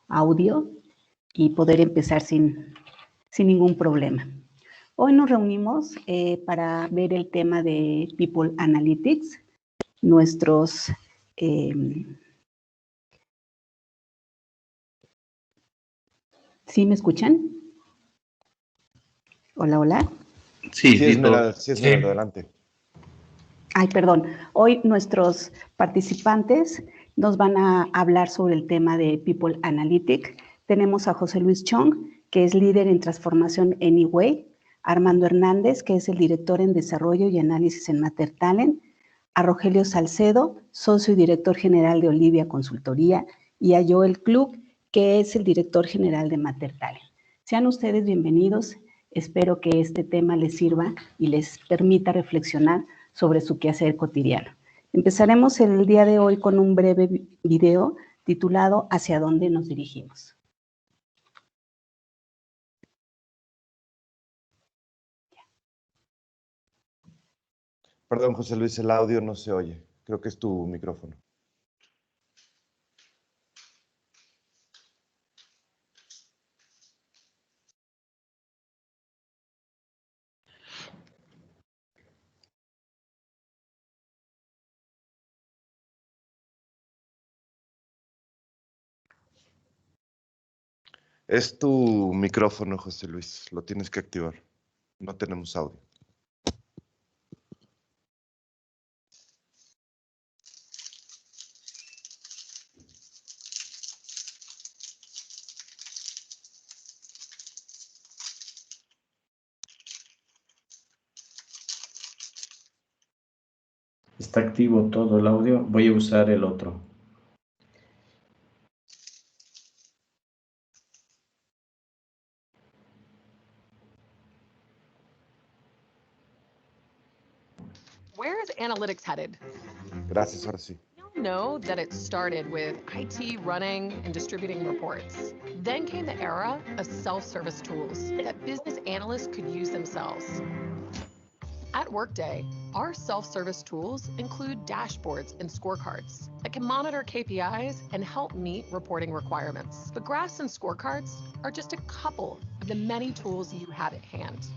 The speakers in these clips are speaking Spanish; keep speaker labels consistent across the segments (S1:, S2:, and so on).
S1: audio y poder empezar sin ningún problema. Hoy nos reunimos para ver el tema de People Analytics, nuestros ¿sí me escuchan? Hola, hola.
S2: Sí, Esmeralda, adelante.
S1: Ay, perdón. Hoy nuestros participantes nos van a hablar sobre el tema de People Analytics. Tenemos a José Luis Chong, que es líder en transformación Anyway, Armando Hernández, que es el director en desarrollo y análisis en Matter Talent, a Rogelio Salcedo, socio y director general de Olivia Consultoría, y a Joel Klug, que es el director general de Matter Talent. Sean ustedes bienvenidos. Espero que este tema les sirva y les permita reflexionar sobre su quehacer cotidiano. Empezaremos el día de hoy con un breve video titulado ¿Hacia dónde nos dirigimos?
S2: Perdón, José Luis, el audio no se oye. Creo que es tu micrófono. Es tu micrófono, José Luis. Lo tienes que activar. No tenemos audio.
S3: Está activo todo el audio. Voy a usar el otro.
S4: Where is analytics headed?
S2: Gracias, ahora sí.
S4: You'll know that it started with IT running and distributing reports. Then came the era of self-service tools that business analysts could use themselves. At Workday, our self-service tools include dashboards and scorecards that can monitor KPIs and help meet reporting requirements. But graphs and scorecards are just a couple of the many tools you have at hand.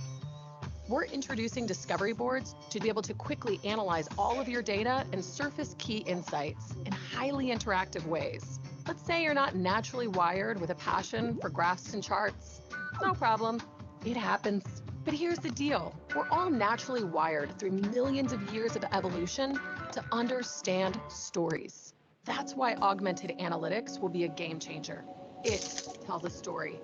S4: We're introducing discovery boards to be able to quickly analyze all of your data and surface key insights in highly interactive ways. Let's say you're not naturally wired with a passion for graphs and charts. No problem, it happens. But here's the deal. We're all naturally wired through millions of years of evolution to understand stories. That's why augmented analytics will be a game changer. It tells a story.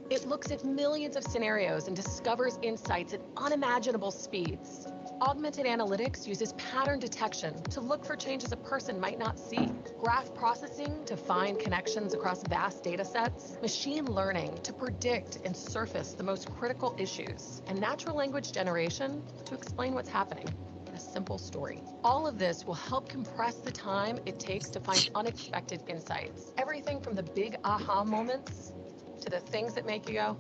S4: It looks at millions of scenarios and discovers insights at unimaginable speeds. Augmented analytics uses pattern detection to look for changes a person might not see, graph processing to find connections across vast data sets, machine learning to predict and surface the most critical issues, and natural language generation to explain what's happening in a simple story. All of this will help compress the time it takes to find unexpected insights. Everything from the big aha moments to the things that make you go,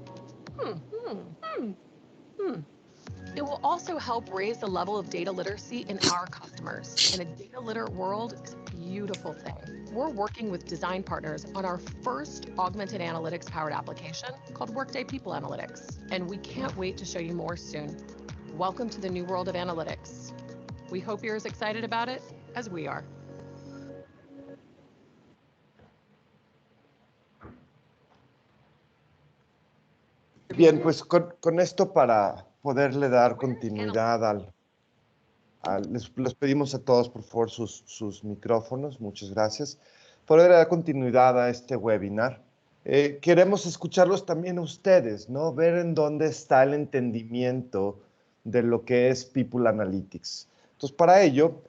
S4: It will also help raise the level of data literacy in our customers. And a data literate world is a beautiful thing. We're working with design partners on our first augmented analytics powered application called Workday People Analytics. And we can't wait to show you more soon. Welcome to the new world of analytics. We hope you're as excited about it as we are.
S2: Bien, pues con esto para poderle dar continuidad les pedimos a todos, por favor, sus micrófonos. Muchas gracias. Poder dar continuidad a este webinar. Queremos escucharlos también a ustedes, ¿no? Ver en dónde está el entendimiento de lo que es People Analytics. Entonces, para ello,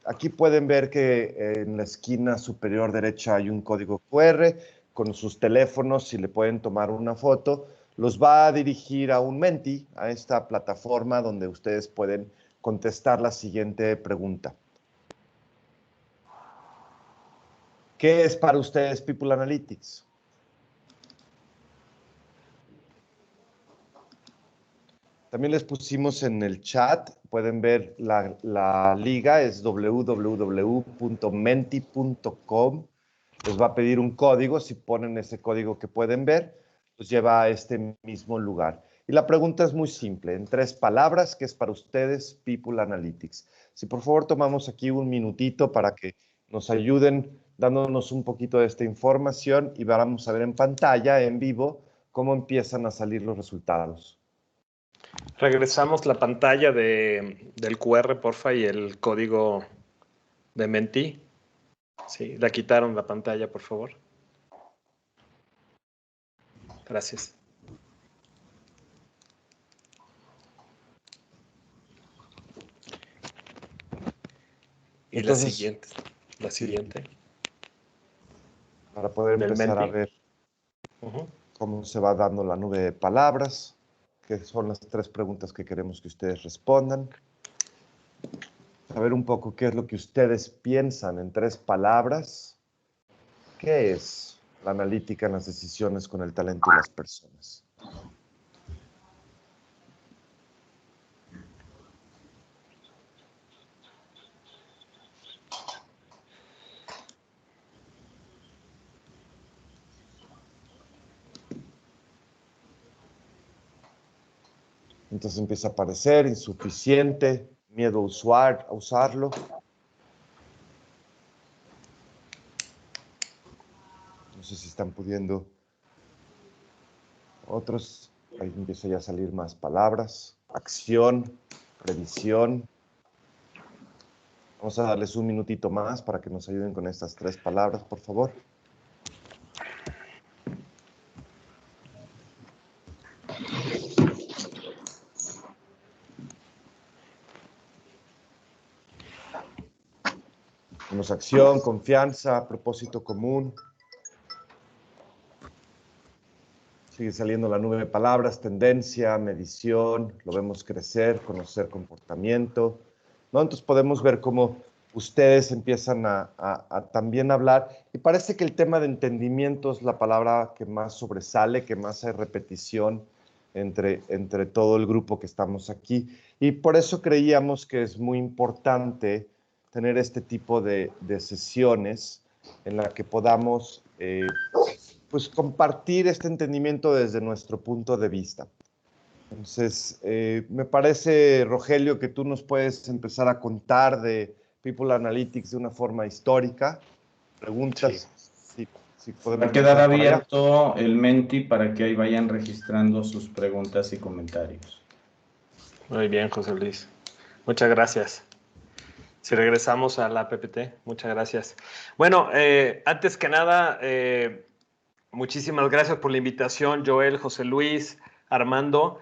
S2: aquí pueden ver que en la esquina superior derecha hay un código QR con sus teléfonos, si le pueden tomar una foto. Los va a dirigir a un Menti, a esta plataforma donde ustedes pueden contestar la siguiente pregunta. ¿Qué es para ustedes People Analytics? También les pusimos en el chat, pueden ver la liga, es www.menti.com. les va a pedir un código. Si ponen ese código que pueden ver, pues lleva a este mismo lugar. Y la pregunta es muy simple, en 3 palabras, ¿qué es para ustedes People Analytics? Si por favor tomamos aquí un minutito para que nos ayuden dándonos un poquito de esta información y vamos a ver en pantalla, en vivo, cómo empiezan a salir los resultados.
S5: Regresamos la pantalla del QR, porfa, y el código de Menti. Sí, la quitaron la pantalla, por favor. Gracias. Y
S2: entonces,
S5: la siguiente.
S2: Para poder empezar a ver cómo se va dando la nube de palabras, que son las 3 preguntas que queremos que ustedes respondan. Saber un poco qué es lo que ustedes piensan en 3 palabras. ¿Qué es la analítica en las decisiones con el talento de las personas? Entonces empieza a aparecer insuficiente, miedo a usarlo. No sé si están pudiendo. Otros, ahí empieza ya a salir más palabras. Acción, previsión. Vamos a darles un minutito más para que nos ayuden con estas 3 palabras, por favor. Tenemos acción, confianza, propósito común. Sigue saliendo la nube de palabras, tendencia, medición, lo vemos crecer, conocer comportamiento, ¿no? Entonces podemos ver cómo ustedes empiezan a también hablar, y parece que el tema de entendimiento es la palabra que más sobresale, que más hay repetición entre todo el grupo que estamos aquí, y por eso creíamos que es muy importante tener este tipo de sesiones en la que podamos pues compartir este entendimiento desde nuestro punto de vista. Entonces, me parece, Rogelio, que tú nos puedes empezar a contar de People Analytics de una forma histórica. Preguntas,
S3: sí.
S2: si podemos.
S3: Va a quedar abierto el Menti para que ahí vayan registrando sus preguntas y comentarios.
S5: Muy bien, José Luis. Muchas gracias. Si regresamos a la PPT, muchas gracias. Bueno, antes que nada, muchísimas gracias por la invitación, Joel, José Luis, Armando.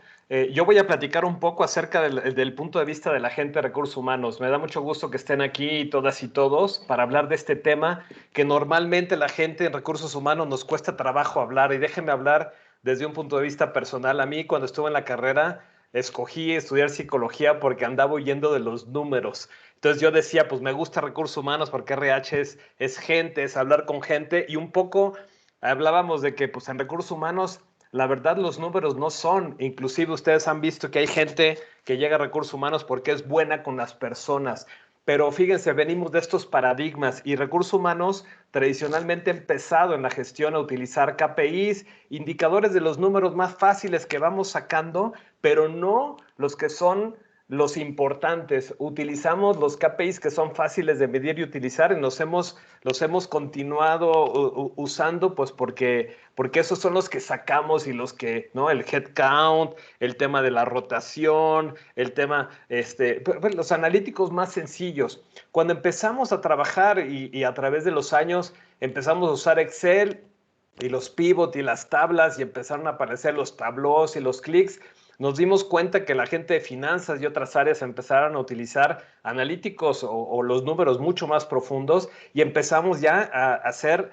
S5: Yo voy a platicar un poco acerca del punto de vista de la gente de recursos humanos. Me da mucho gusto que estén aquí todas y todos para hablar de este tema que normalmente la gente en recursos humanos nos cuesta trabajo hablar. Y déjenme hablar desde un punto de vista personal. A mí, cuando estuve en la carrera, escogí estudiar psicología porque andaba huyendo de los números. Entonces yo decía, pues me gusta recursos humanos porque RH es gente, es hablar con gente, y un poco hablábamos de que pues en recursos humanos la verdad los números no son, inclusive ustedes han visto que hay gente que llega a recursos humanos porque es buena con las personas, pero fíjense, venimos de estos paradigmas, y recursos humanos tradicionalmente ha empezado en la gestión a utilizar KPIs, indicadores de los números más fáciles que vamos sacando, pero no los que son los importantes. Utilizamos los KPIs que son fáciles de medir y utilizar, y los hemos continuado usando pues porque esos son los que sacamos, y los que, ¿no? El headcount, el tema de la rotación, el tema, los analíticos más sencillos. Cuando empezamos a trabajar y a través de los años empezamos a usar Excel y los pivot y las tablas, y empezaron a aparecer los tableaus y los clics, nos dimos cuenta que la gente de finanzas y otras áreas empezaron a utilizar analíticos o los números mucho más profundos, y empezamos ya a hacer,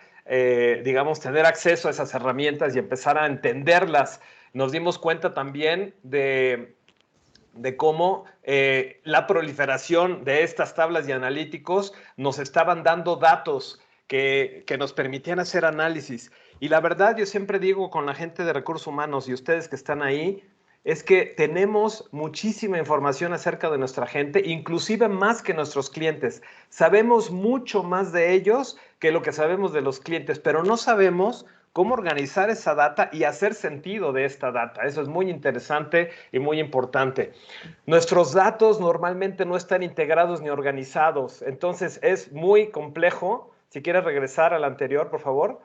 S5: digamos, tener acceso a esas herramientas y empezar a entenderlas. Nos dimos cuenta también de cómo la proliferación de estas tablas y analíticos nos estaban dando datos que nos permitían hacer análisis. Y la verdad, yo siempre digo con la gente de recursos humanos y ustedes que están ahí, es que tenemos muchísima información acerca de nuestra gente, inclusive más que nuestros clientes. Sabemos mucho más de ellos que lo que sabemos de los clientes, pero no sabemos cómo organizar esa data y hacer sentido de esta data. Eso es muy interesante y muy importante. Nuestros datos normalmente no están integrados ni organizados, entonces es muy complejo. Si quieres regresar al anterior, por favor.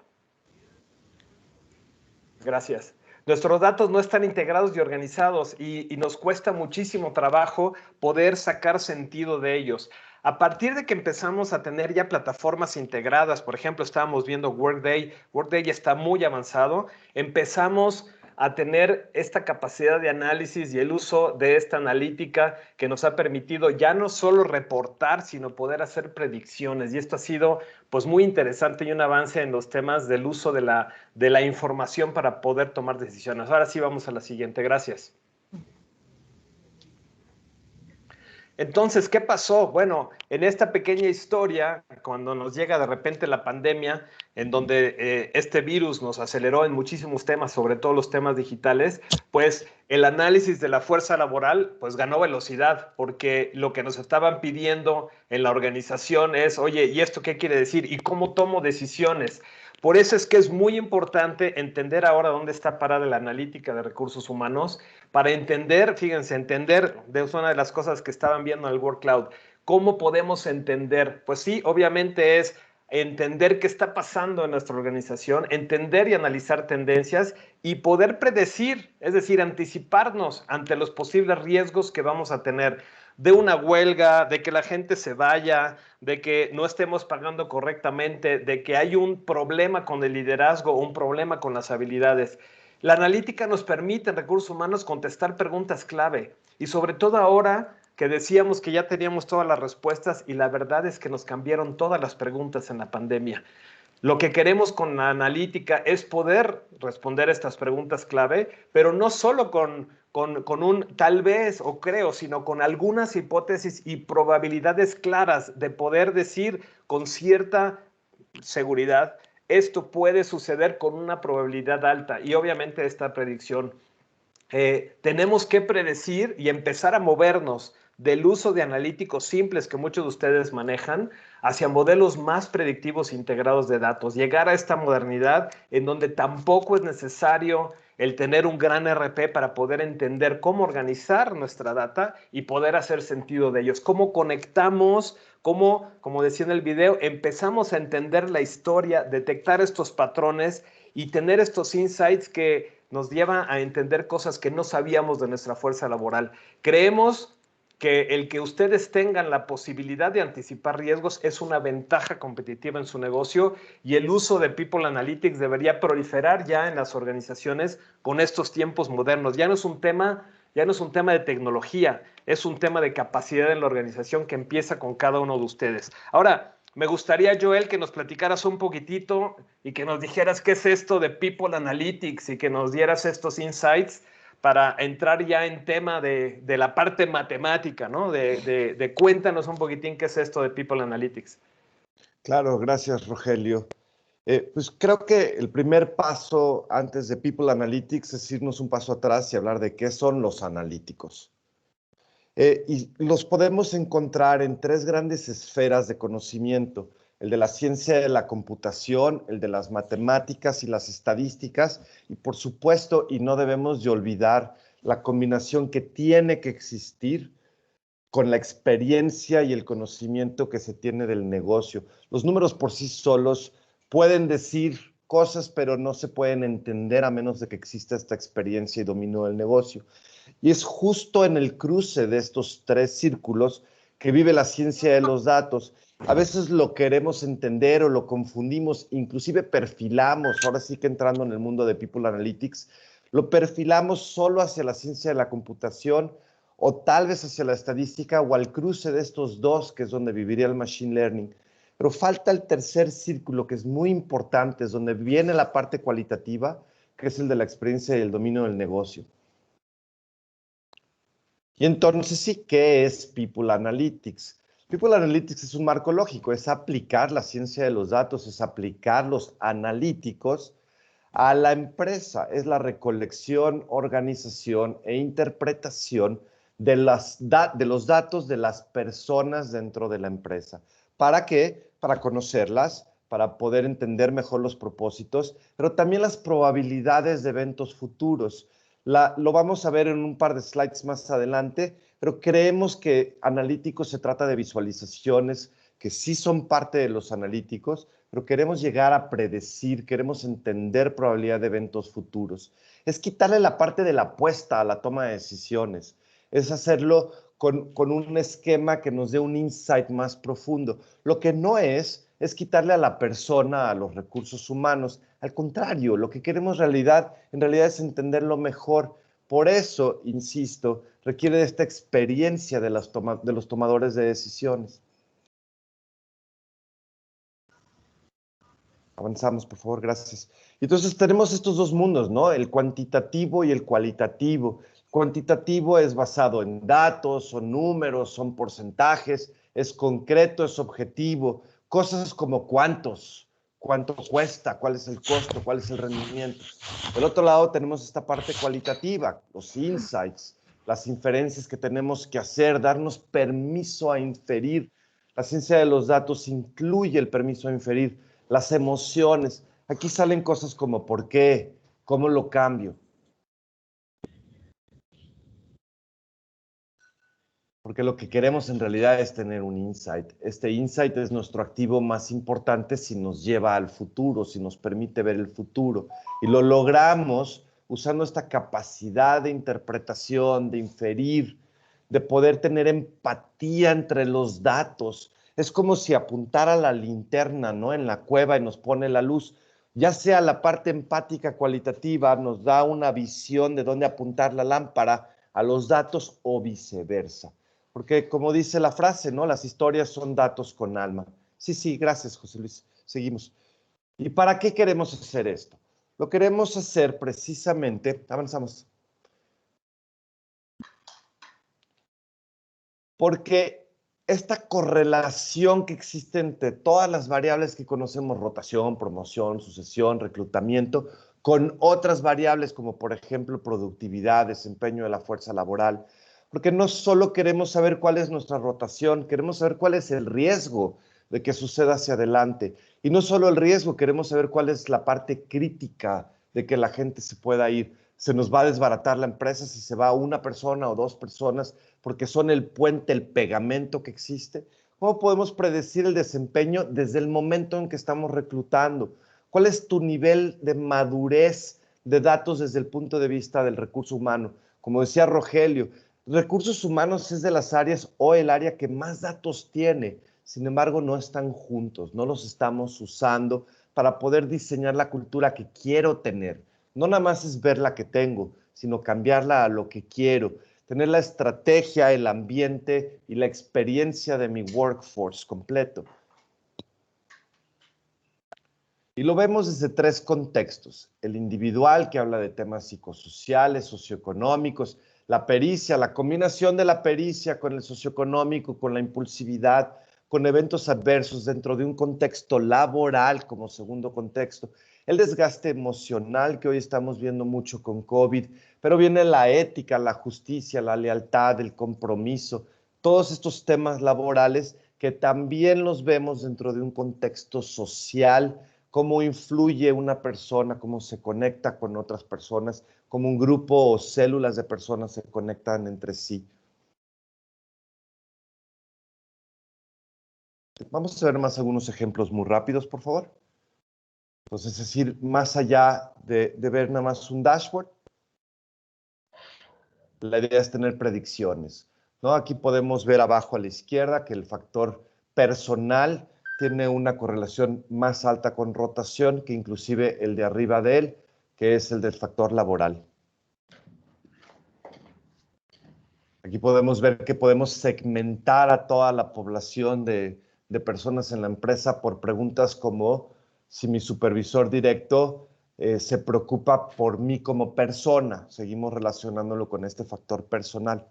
S5: Gracias. Nuestros datos no están integrados y organizados y nos cuesta muchísimo trabajo poder sacar sentido de ellos. A partir de que empezamos a tener ya plataformas integradas, por ejemplo, estábamos viendo Workday, Workday ya está muy avanzado, empezamos a tener esta capacidad de análisis y el uso de esta analítica que nos ha permitido ya no solo reportar, sino poder hacer predicciones. Y esto ha sido pues muy interesante y un avance en los temas del uso de la información para poder tomar decisiones. Ahora sí vamos a la siguiente. Gracias. Entonces, ¿qué pasó? Bueno, en esta pequeña historia, cuando nos llega de repente la pandemia, en donde este virus nos aceleró en muchísimos temas, sobre todo los temas digitales, pues el análisis de la fuerza laboral pues ganó velocidad, porque lo que nos estaban pidiendo en la organización es, oye, ¿y esto qué quiere decir? ¿Y cómo tomo decisiones? Por eso es que es muy importante entender ahora dónde está parada la analítica de recursos humanos, para entender, fíjense, entender, es una de las cosas que estaban viendo en el Word Cloud, ¿cómo podemos entender? Pues sí, obviamente es entender qué está pasando en nuestra organización, entender y analizar tendencias y poder predecir, es decir, anticiparnos ante los posibles riesgos que vamos a tener de una huelga, de que la gente se vaya, de que no estemos pagando correctamente, de que hay un problema con el liderazgo, un problema con las habilidades. La analítica nos permite en recursos humanos contestar preguntas clave y sobre todo ahora que decíamos que ya teníamos todas las respuestas y la verdad es que nos cambiaron todas las preguntas en la pandemia. Lo que queremos con la analítica es poder responder estas preguntas clave, pero no solo con un tal vez o creo, sino con algunas hipótesis y probabilidades claras de poder decir con cierta seguridad, esto puede suceder con una probabilidad alta. Y obviamente esta predicción, tenemos que predecir y empezar a movernos del uso de analíticos simples que muchos de ustedes manejan hacia modelos más predictivos integrados de datos. Llegar a esta modernidad en donde tampoco es necesario el tener un gran RP para poder entender cómo organizar nuestra data y poder hacer sentido de ellos. Cómo conectamos, cómo, como decía en el video, empezamos a entender la historia, detectar estos patrones y tener estos insights que nos llevan a entender cosas que no sabíamos de nuestra fuerza laboral. Creemos que el que ustedes tengan la posibilidad de anticipar riesgos es una ventaja competitiva en su negocio y el uso de People Analytics debería proliferar ya en las organizaciones con estos tiempos modernos. Ya no es un tema de tecnología, es un tema de capacidad en la organización que empieza con cada uno de ustedes. Ahora, me gustaría, Joel, que nos platicaras un poquitito y que nos dijeras qué es esto de People Analytics y que nos dieras estos insights para entrar ya en tema de la parte matemática, ¿no? De cuéntanos un poquitín qué es esto de People Analytics.
S2: Claro, gracias, Rogelio. Pues creo que el primer paso antes de People Analytics es irnos un paso atrás y hablar de qué son los analíticos. Y los podemos encontrar en tres grandes esferas de conocimiento: el de la ciencia de la computación, el de las matemáticas y las estadísticas, y por supuesto, y no debemos de olvidar, la combinación que tiene que existir con la experiencia y el conocimiento que se tiene del negocio. Los números por sí solos pueden decir cosas, pero no se pueden entender a menos de que exista esta experiencia y dominio del negocio. Y es justo en el cruce de estos tres círculos que vive la ciencia de los datos. A veces lo queremos entender o lo confundimos, inclusive perfilamos, ahora sí que entrando en el mundo de People Analytics, lo perfilamos solo hacia la ciencia de la computación o tal vez hacia la estadística o al cruce de estos dos, que es donde viviría el Machine Learning. Pero falta el tercer círculo, que es muy importante, es donde viene la parte cualitativa, que es el de la experiencia y el dominio del negocio. Y entonces sí, ¿qué es People Analytics? People Analytics es un marco lógico, es aplicar la ciencia de los datos, es aplicar los analíticos a la empresa. Es la recolección, organización e interpretación de los datos de las personas dentro de la empresa. ¿Para qué? Para conocerlas, para poder entender mejor los propósitos, pero también las probabilidades de eventos futuros. Lo vamos a ver en un par de slides más adelante, pero creemos que analíticos se trata de visualizaciones que sí son parte de los analíticos, pero queremos llegar a predecir, queremos entender probabilidad de eventos futuros. Es quitarle la parte de la apuesta a la toma de decisiones, es hacerlo con un esquema que nos dé un insight más profundo. Lo que no es quitarle a la persona, a los recursos humanos. Al contrario, lo que queremos en realidad es entenderlo mejor. Por eso, insisto, requiere de esta experiencia de los tomadores de decisiones. Avanzamos, por favor, gracias. Entonces tenemos estos dos mundos, ¿no? El cuantitativo y el cualitativo. Cuantitativo es basado en datos, son números, son porcentajes, es concreto, es objetivo. Cosas como cuánto cuesta, cuál es el costo, cuál es el rendimiento. Del otro lado tenemos esta parte cualitativa, los insights, las inferencias que tenemos que hacer, darnos permiso a inferir. La ciencia de los datos incluye el permiso a inferir, las emociones. Aquí salen cosas como ¿por qué? ¿Cómo lo cambio? Porque lo que queremos en realidad es tener un insight. Este insight es nuestro activo más importante si nos lleva al futuro, si nos permite ver el futuro. Y lo logramos usando esta capacidad de interpretación, de inferir, de poder tener empatía entre los datos. Es como si apuntara la linterna, ¿no? En la cueva y nos pone la luz. Ya sea la parte empática cualitativa, nos da una visión de dónde apuntar la lámpara a los datos o viceversa. Porque como dice la frase, ¿no? Las historias son datos con alma. Sí, gracias, José Luis. Seguimos. ¿Y para qué queremos hacer esto? Lo queremos hacer precisamente, avanzamos, porque esta correlación que existe entre todas las variables que conocemos, rotación, promoción, sucesión, reclutamiento, con otras variables como por ejemplo productividad, desempeño de la fuerza laboral, porque no solo queremos saber cuál es nuestra rotación, queremos saber cuál es el riesgo de que suceda hacia adelante. Y no solo el riesgo, queremos saber cuál es la parte crítica de que la gente se pueda ir. Se nos va a desbaratar la empresa si se va una persona o dos personas porque son el puente, el pegamento que existe. ¿Cómo podemos predecir el desempeño desde el momento en que estamos reclutando? ¿Cuál es tu nivel de madurez de datos desde el punto de vista del recurso humano? Como decía Rogelio, recursos humanos es de las áreas o el área que más datos tiene. Sin embargo, no están juntos, no los estamos usando para poder diseñar la cultura que quiero tener. No nada más es ver la que tengo, sino cambiarla a lo que quiero. Tener la estrategia, el ambiente y la experiencia de mi workforce completo. Y lo vemos desde tres contextos. El individual, que habla de temas psicosociales, socioeconómicos, la pericia, la combinación de la pericia con el socioeconómico, con la impulsividad, con eventos adversos dentro de un contexto laboral como segundo contexto. El desgaste emocional que hoy estamos viendo mucho con COVID, pero viene la ética, la justicia, la lealtad, el compromiso, todos estos temas laborales que también los vemos dentro de un contexto social, cómo influye una persona, cómo se conecta con otras personas, cómo un grupo o células de personas se conectan entre sí. Vamos a ver más algunos ejemplos muy rápidos, por favor. Entonces, es decir, más allá de ver nada más un dashboard, la idea es tener predicciones, ¿no? Aquí podemos ver abajo a la izquierda que el factor personal tiene una correlación más alta con rotación que inclusive el de arriba de él, que es el del factor laboral. Aquí podemos ver que podemos segmentar a toda la población de personas en la empresa por preguntas como si mi supervisor directo se preocupa por mí como persona. Seguimos relacionándolo con este factor personal.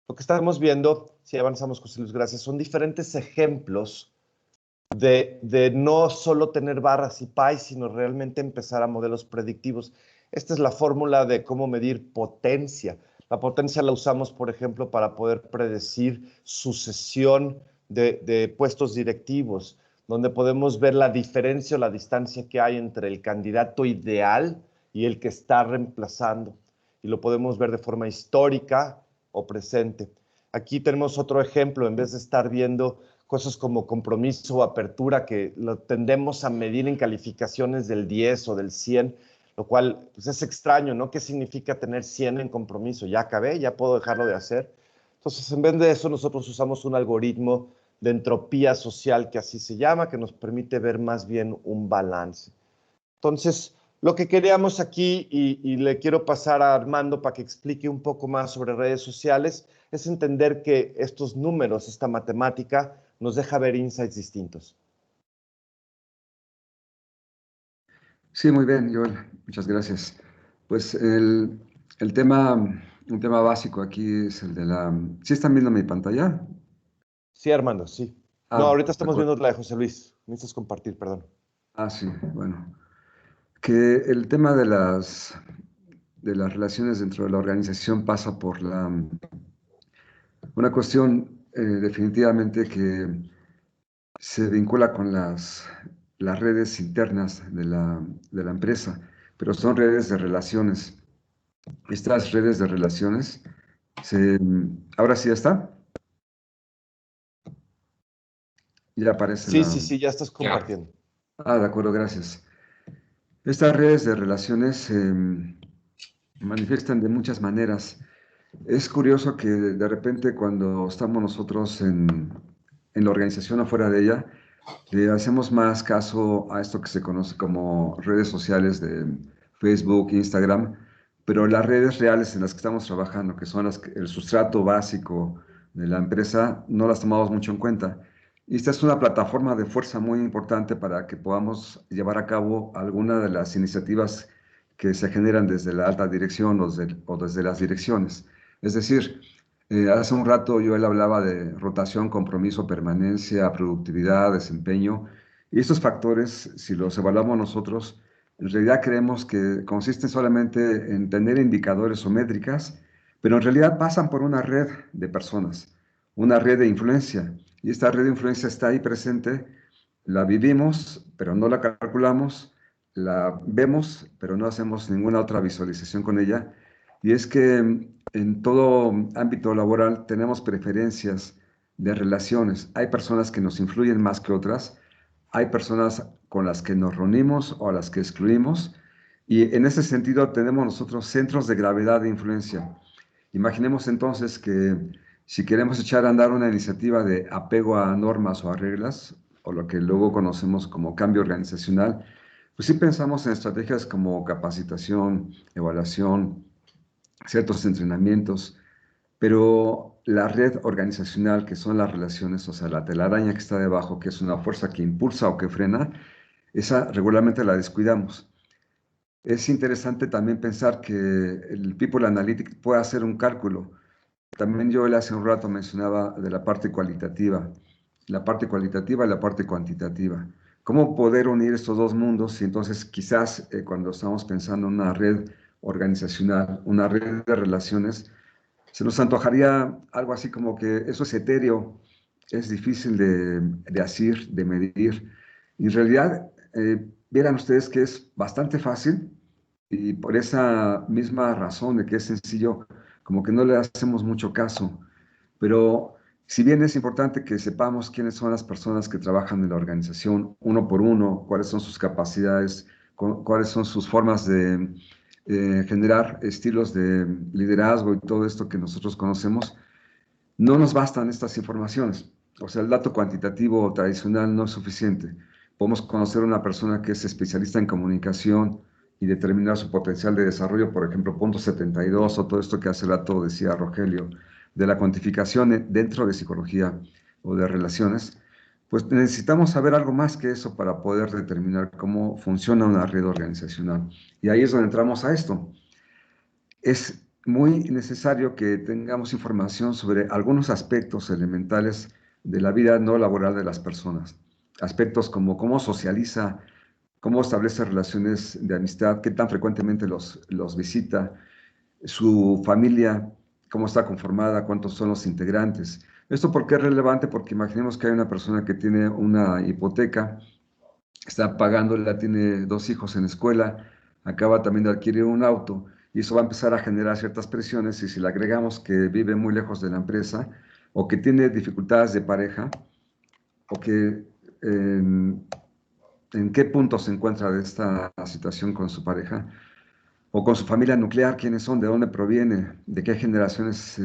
S2: Lo que estamos viendo, si avanzamos, José Luis, gracias, son diferentes ejemplos de no solo tener barras y pies, sino realmente empezar a modelos predictivos. Esta es la fórmula de cómo medir potencia. La potencia la usamos, por ejemplo, para poder predecir sucesión de puestos directivos, donde podemos ver la diferencia o la distancia que hay entre el candidato ideal y el que está reemplazando. Y lo podemos ver de forma histórica o presente. Aquí tenemos otro ejemplo, en vez de estar viendo cosas como compromiso o apertura, que lo tendemos a medir en calificaciones del 10 o del 100, lo cual pues, es extraño, ¿no? ¿Qué significa tener 100 en compromiso? Ya acabé, ya puedo dejarlo de hacer. Entonces, en vez de eso, nosotros usamos un algoritmo de entropía social, que así se llama, que nos permite ver más bien un balance. Entonces, lo que queríamos aquí, y le quiero pasar a Armando para que explique un poco más sobre redes sociales, es entender que estos números, esta matemática, nos deja ver insights distintos.
S6: Sí, muy bien, Joel. Muchas gracias. Pues un tema básico aquí es el de la... ¿Sí están viendo mi pantalla?
S2: Sí, Armando, sí. No, ahorita estamos viendo la de José Luis. Necesitas compartir, perdón.
S6: Sí, bueno. Que el tema de las relaciones dentro de la organización pasa por una cuestión definitivamente que se vincula con las redes internas de la empresa, pero son redes de relaciones. Estas redes de relaciones, ahora sí ya está. Ya aparece
S2: Sí, ya estás compartiendo.
S6: De acuerdo, gracias. Estas redes de relaciones se manifiestan de muchas maneras. Es curioso que de repente cuando estamos nosotros en la organización o fuera de ella, le hacemos más caso a esto que se conoce como redes sociales de Facebook, Instagram, pero las redes reales en las que estamos trabajando, que son el sustrato básico de la empresa, no las tomamos mucho en cuenta. Y esta es una plataforma de fuerza muy importante para que podamos llevar a cabo alguna de las iniciativas que se generan desde la alta dirección o desde las direcciones. Es decir, hace un rato él hablaba de rotación, compromiso, permanencia, productividad, desempeño. Y estos factores, si los evaluamos nosotros, en realidad creemos que consisten solamente en tener indicadores o métricas, pero en realidad pasan por una red de personas, una red de influencia. Y esta red de influencia está ahí presente, la vivimos, pero no la calculamos, la vemos, pero no hacemos ninguna otra visualización con ella. Y es que en todo ámbito laboral tenemos preferencias de relaciones. Hay personas que nos influyen más que otras, hay personas con las que nos reunimos o a las que excluimos, y en ese sentido tenemos nosotros centros de gravedad de influencia. Imaginemos entonces que si queremos echar a andar una iniciativa de apego a normas o a reglas, o lo que luego conocemos como cambio organizacional, pues sí pensamos en estrategias como capacitación, evaluación, ciertos entrenamientos, pero la red organizacional, que son las relaciones, o sea, la telaraña que está debajo, que es una fuerza que impulsa o que frena, esa regularmente la descuidamos. Es interesante también pensar que el People Analytics puede hacer un cálculo. También yo hace un rato mencionaba de la parte cualitativa y la parte cuantitativa. ¿Cómo poder unir estos dos mundos? Y entonces quizás cuando estamos pensando en una red organizacional, una red de relaciones, se nos antojaría algo así como que eso es etéreo, es difícil de hacer, de medir. Y en realidad, vieran ustedes que es bastante fácil y por esa misma razón de que es sencillo, como que no le hacemos mucho caso. Pero si bien es importante que sepamos quiénes son las personas que trabajan en la organización uno por uno, cuáles son sus capacidades, cuáles son sus formas de generar estilos de liderazgo y todo esto que nosotros conocemos, no nos bastan estas informaciones. O sea, el dato cuantitativo tradicional no es suficiente. Podemos conocer a una persona que es especialista en comunicación y determinar su potencial de desarrollo, por ejemplo, punto 72 o todo esto que hace rato decía Rogelio, de la cuantificación dentro de psicología o de relaciones, pues necesitamos saber algo más que eso para poder determinar cómo funciona una red organizacional. Y ahí es donde entramos a esto. Es muy necesario que tengamos información sobre algunos aspectos elementales de la vida no laboral de las personas. aspectos como cómo socializa, cómo establece relaciones de amistad, qué tan frecuentemente los visita, su familia, cómo está conformada, cuántos son los integrantes. ¿Esto por qué es relevante? Porque imaginemos que hay una persona que tiene una hipoteca, está pagándola, tiene 2 hijos en escuela, acaba también de adquirir un auto, y eso va a empezar a generar ciertas presiones, y si le agregamos que vive muy lejos de la empresa, o que tiene dificultades de pareja, o que en qué punto se encuentra de esta situación con su pareja, o con su familia nuclear, quiénes son, de dónde proviene, de qué generaciones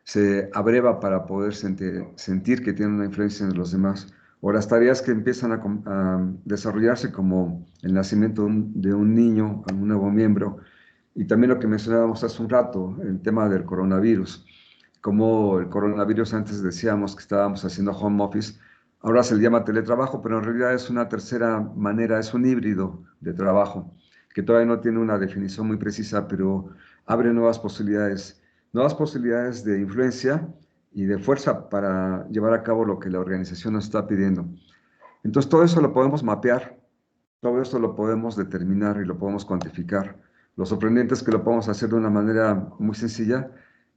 S6: se abreva para poder sentir que tiene una influencia en los demás, o las tareas que empiezan a desarrollarse como el nacimiento de un niño, un nuevo miembro, y también lo que mencionábamos hace un rato, el tema del coronavirus, como el coronavirus antes decíamos que estábamos haciendo home office, ahora se le llama teletrabajo, pero en realidad es una tercera manera, es un híbrido de trabajo, que todavía no tiene una definición muy precisa, pero abre nuevas posibilidades de influencia y de fuerza para llevar a cabo lo que la organización nos está pidiendo. Entonces, todo eso lo podemos mapear, todo esto lo podemos determinar y lo podemos cuantificar. Lo sorprendente es que lo podemos hacer de una manera muy sencilla,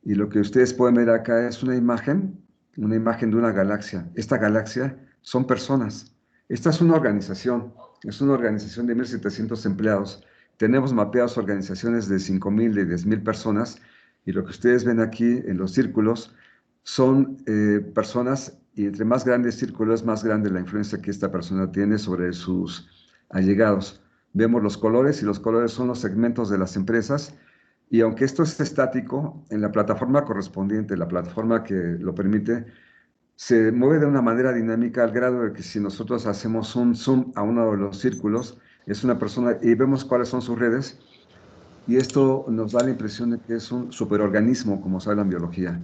S6: y lo que ustedes pueden ver acá es una imagen de una galaxia. Esta galaxia son personas. Esta es una organización de 1,700 empleados. Tenemos mapeadas organizaciones de 5,000, de 10,000 personas, y lo que ustedes ven aquí en los círculos son personas, y entre más grande el círculo es más grande la influencia que esta persona tiene sobre sus allegados. Vemos los colores, y los colores son los segmentos de las empresas, y aunque esto es estático, en la plataforma correspondiente, la plataforma que lo permite, se mueve de una manera dinámica al grado de que si nosotros hacemos un zoom a uno de los círculos, es una persona y vemos cuáles son sus redes, y esto nos da la impresión de que es un superorganismo, como se habla en biología.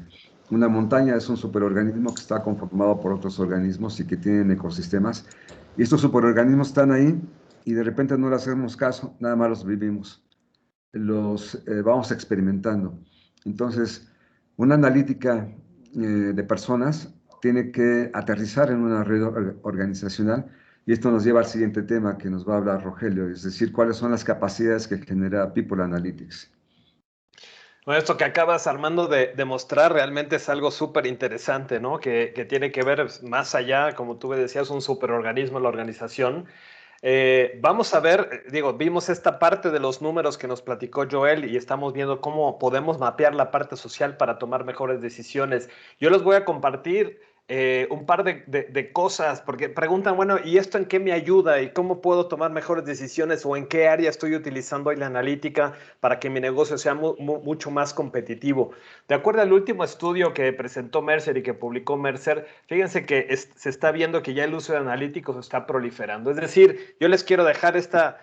S6: Una montaña es un superorganismo que está conformado por otros organismos y que tienen ecosistemas, y estos superorganismos están ahí y de repente no les hacemos caso, nada más los vivimos, los vamos experimentando. Entonces, una analítica de personas tiene que aterrizar en una red organizacional, y esto nos lleva al siguiente tema que nos va a hablar Rogelio, es decir, cuáles son las capacidades que genera People Analytics.
S5: Bueno, esto que acabas, Armando, de mostrar realmente es algo súper interesante, ¿no? Que tiene que ver más allá, como tú decías, un superorganismo, la organización. Vamos a ver, digo, vimos esta parte de los números que nos platicó Joel, y estamos viendo cómo podemos mapear la parte social para tomar mejores decisiones. Yo les voy a compartir un par de cosas, porque preguntan, bueno, ¿y esto en qué me ayuda? ¿Y cómo puedo tomar mejores decisiones? ¿O en qué área estoy utilizando hoy la analítica para que mi negocio sea mucho más competitivo? De acuerdo al último estudio que presentó Mercer y que publicó Mercer, fíjense que se está viendo que ya el uso de analíticos está proliferando. Es decir, yo les quiero dejar esta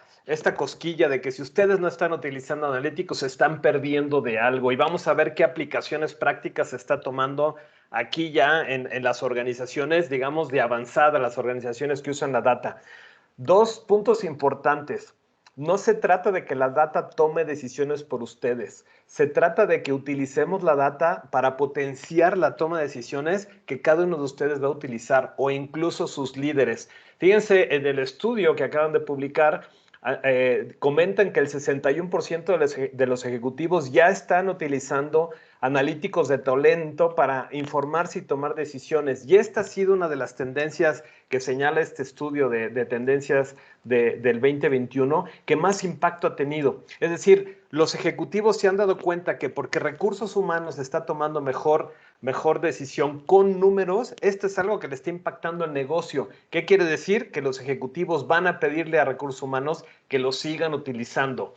S5: cosquilla de que si ustedes no están utilizando analíticos, se están perdiendo de algo, y vamos a ver qué aplicaciones prácticas se está tomando aquí ya en las organizaciones, digamos, de avanzada, las organizaciones que usan la data. 2 puntos importantes. No se trata de que la data tome decisiones por ustedes. Se trata de que utilicemos la data para potenciar la toma de decisiones que cada uno de ustedes va a utilizar, o incluso sus líderes. Fíjense, en el estudio que acaban de publicar, comentan que el 61% de los ejecutivos ya están utilizando analíticos de talento para informarse y tomar decisiones. Y esta ha sido una de las tendencias que señala este estudio de tendencias del 2021 que más impacto ha tenido. Es decir, los ejecutivos se han dado cuenta que porque recursos humanos está tomando mejor decisión con números, esto es algo que le está impactando el negocio. ¿Qué quiere decir? Que los ejecutivos van a pedirle a recursos humanos que los sigan utilizando.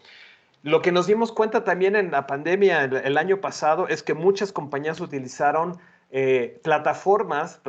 S5: Lo que nos dimos cuenta también en la pandemia el año pasado es que muchas compañías utilizaron plataformas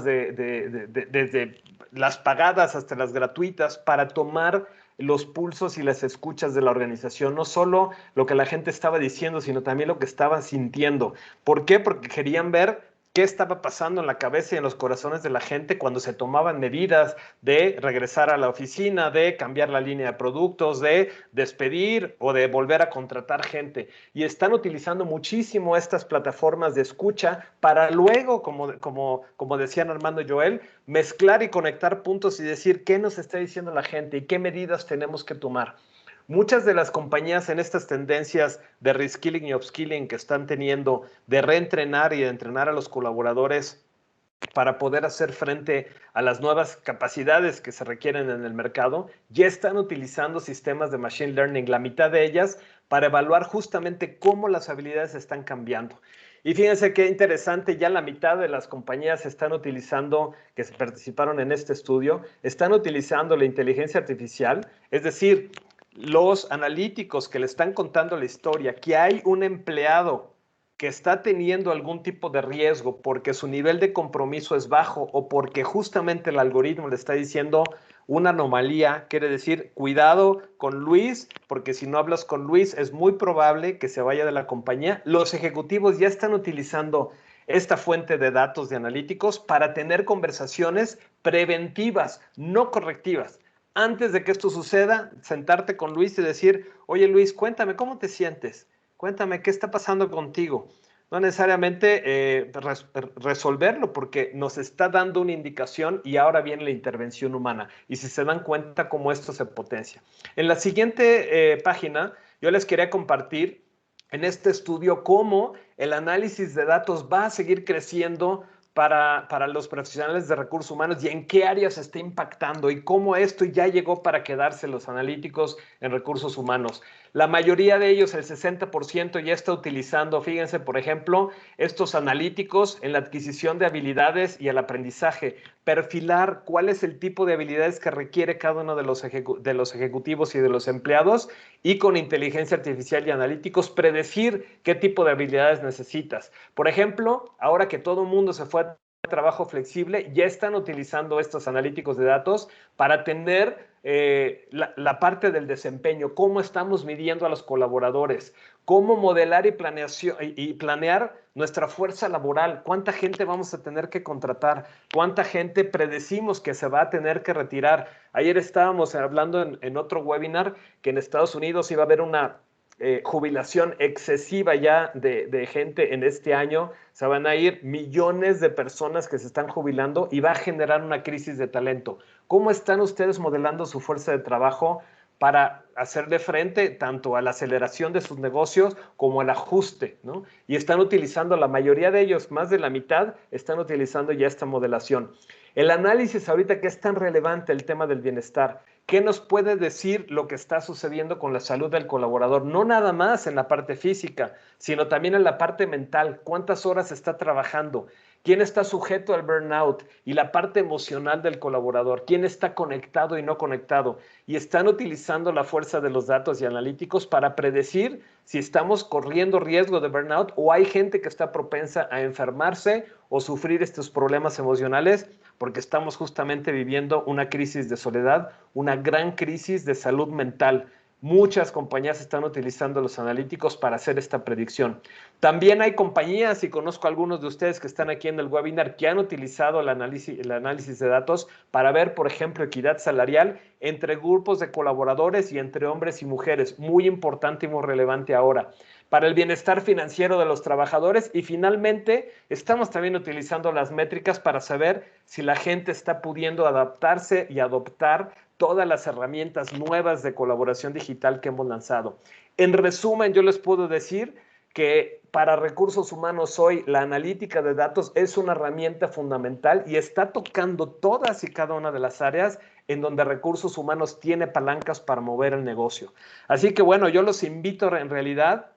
S5: desde las pagadas hasta las gratuitas para tomar los pulsos y las escuchas de la organización, no solo lo que la gente estaba diciendo, sino también lo que estaban sintiendo. ¿Por qué? Porque querían ver qué estaba pasando en la cabeza y en los corazones de la gente cuando se tomaban medidas de regresar a la oficina, de cambiar la línea de productos, de despedir o de volver a contratar gente. Y están utilizando muchísimo estas plataformas de escucha para luego, como decían Armando y Joel, mezclar y conectar puntos y decir qué nos está diciendo la gente y qué medidas tenemos que tomar. Muchas de las compañías en estas tendencias de reskilling y upskilling que están teniendo, de reentrenar y de entrenar a los colaboradores para poder hacer frente a las nuevas capacidades que se requieren en el mercado, ya están utilizando sistemas de machine learning, la mitad de ellas, para evaluar justamente cómo las habilidades están cambiando. Y fíjense qué interesante, ya la mitad de las compañías están utilizando, que participaron en este estudio, están utilizando la inteligencia artificial, es decir, los analíticos que le están contando la historia, que hay un empleado que está teniendo algún tipo de riesgo porque su nivel de compromiso es bajo o porque justamente el algoritmo le está diciendo una anomalía, quiere decir, cuidado con Luis, porque si no hablas con Luis es muy probable que se vaya de la compañía. Los ejecutivos ya están utilizando esta fuente de datos de analíticos para tener conversaciones preventivas, no correctivas. Antes de que esto suceda, sentarte con Luis y decir, oye Luis, cuéntame, ¿cómo te sientes? Cuéntame, ¿qué está pasando contigo? No necesariamente resolverlo porque nos está dando una indicación y ahora viene la intervención humana. Y si se dan cuenta cómo esto se potencia. En la siguiente página, yo les quería compartir en este estudio cómo el análisis de datos va a seguir creciendo para los profesionales de recursos humanos y en qué áreas está impactando y cómo esto ya llegó para quedarse los analíticos en recursos humanos. La mayoría de ellos, el 60%, ya está utilizando, fíjense, por ejemplo, estos analíticos en la adquisición de habilidades y el aprendizaje. Perfilar cuál es el tipo de habilidades que requiere cada uno de los ejecutivos y de los empleados y con inteligencia artificial y analíticos predecir qué tipo de habilidades necesitas. Por ejemplo, ahora que todo el mundo se fue a trabajo flexible, ya están utilizando estos analíticos de datos para tener la parte del desempeño, cómo estamos midiendo a los colaboradores, cómo modelar y planear nuestra fuerza laboral, cuánta gente vamos a tener que contratar, cuánta gente predecimos que se va a tener que retirar. Ayer estábamos hablando en otro webinar que en Estados Unidos iba a haber una jubilación excesiva ya de gente en este año. Se van a ir millones de personas que se están jubilando y va a generar una crisis de talento. ¿Cómo están ustedes modelando su fuerza de trabajo para hacerle frente tanto a la aceleración de sus negocios como al ajuste, ¿no? Y están utilizando, la mayoría de ellos, más de la mitad, están utilizando ya esta modelación. El análisis ahorita que es tan relevante el tema del bienestar, ¿qué nos puede decir lo que está sucediendo con la salud del colaborador? No nada más en la parte física, sino también en la parte mental. ¿Cuántas horas está trabajando? ¿Quién está sujeto al burnout? Y la parte emocional del colaborador. ¿Quién está conectado y no conectado? Y están utilizando la fuerza de los datos y analíticos para predecir si estamos corriendo riesgo de burnout o hay gente que está propensa a enfermarse o sufrir estos problemas emocionales porque estamos justamente viviendo una crisis de soledad, una gran crisis de salud mental. Muchas compañías están utilizando los analíticos para hacer esta predicción. También hay compañías, y conozco a algunos de ustedes que están aquí en el webinar, que han utilizado el análisis de datos para ver, por ejemplo, equidad salarial entre grupos de colaboradores y entre hombres y mujeres. Muy importante y muy relevante ahora. Para el bienestar financiero de los trabajadores y finalmente estamos también utilizando las métricas para saber si la gente está pudiendo adaptarse y adoptar todas las herramientas nuevas de colaboración digital que hemos lanzado. En resumen, yo les puedo decir que para recursos humanos hoy la analítica de datos es una herramienta fundamental y está tocando todas y cada una de las áreas en donde recursos humanos tiene palancas para mover el negocio. Así que bueno, yo los invito en realidad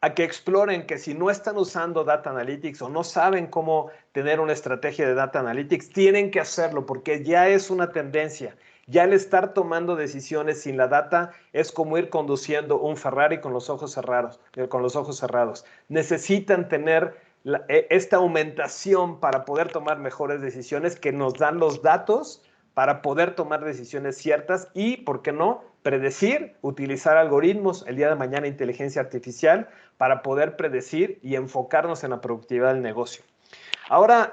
S5: a que exploren que si no están usando Data Analytics o no saben cómo tener una estrategia de Data Analytics, tienen que hacerlo porque ya es una tendencia. Ya el estar tomando decisiones sin la data es como ir conduciendo un Ferrari con los ojos cerrados. Necesitan tener esta aumentación para poder tomar mejores decisiones que nos dan los datos para poder tomar decisiones ciertas y, ¿por qué no?, predecir, utilizar algoritmos, el día de mañana inteligencia artificial, para poder predecir y enfocarnos en la productividad del negocio. Ahora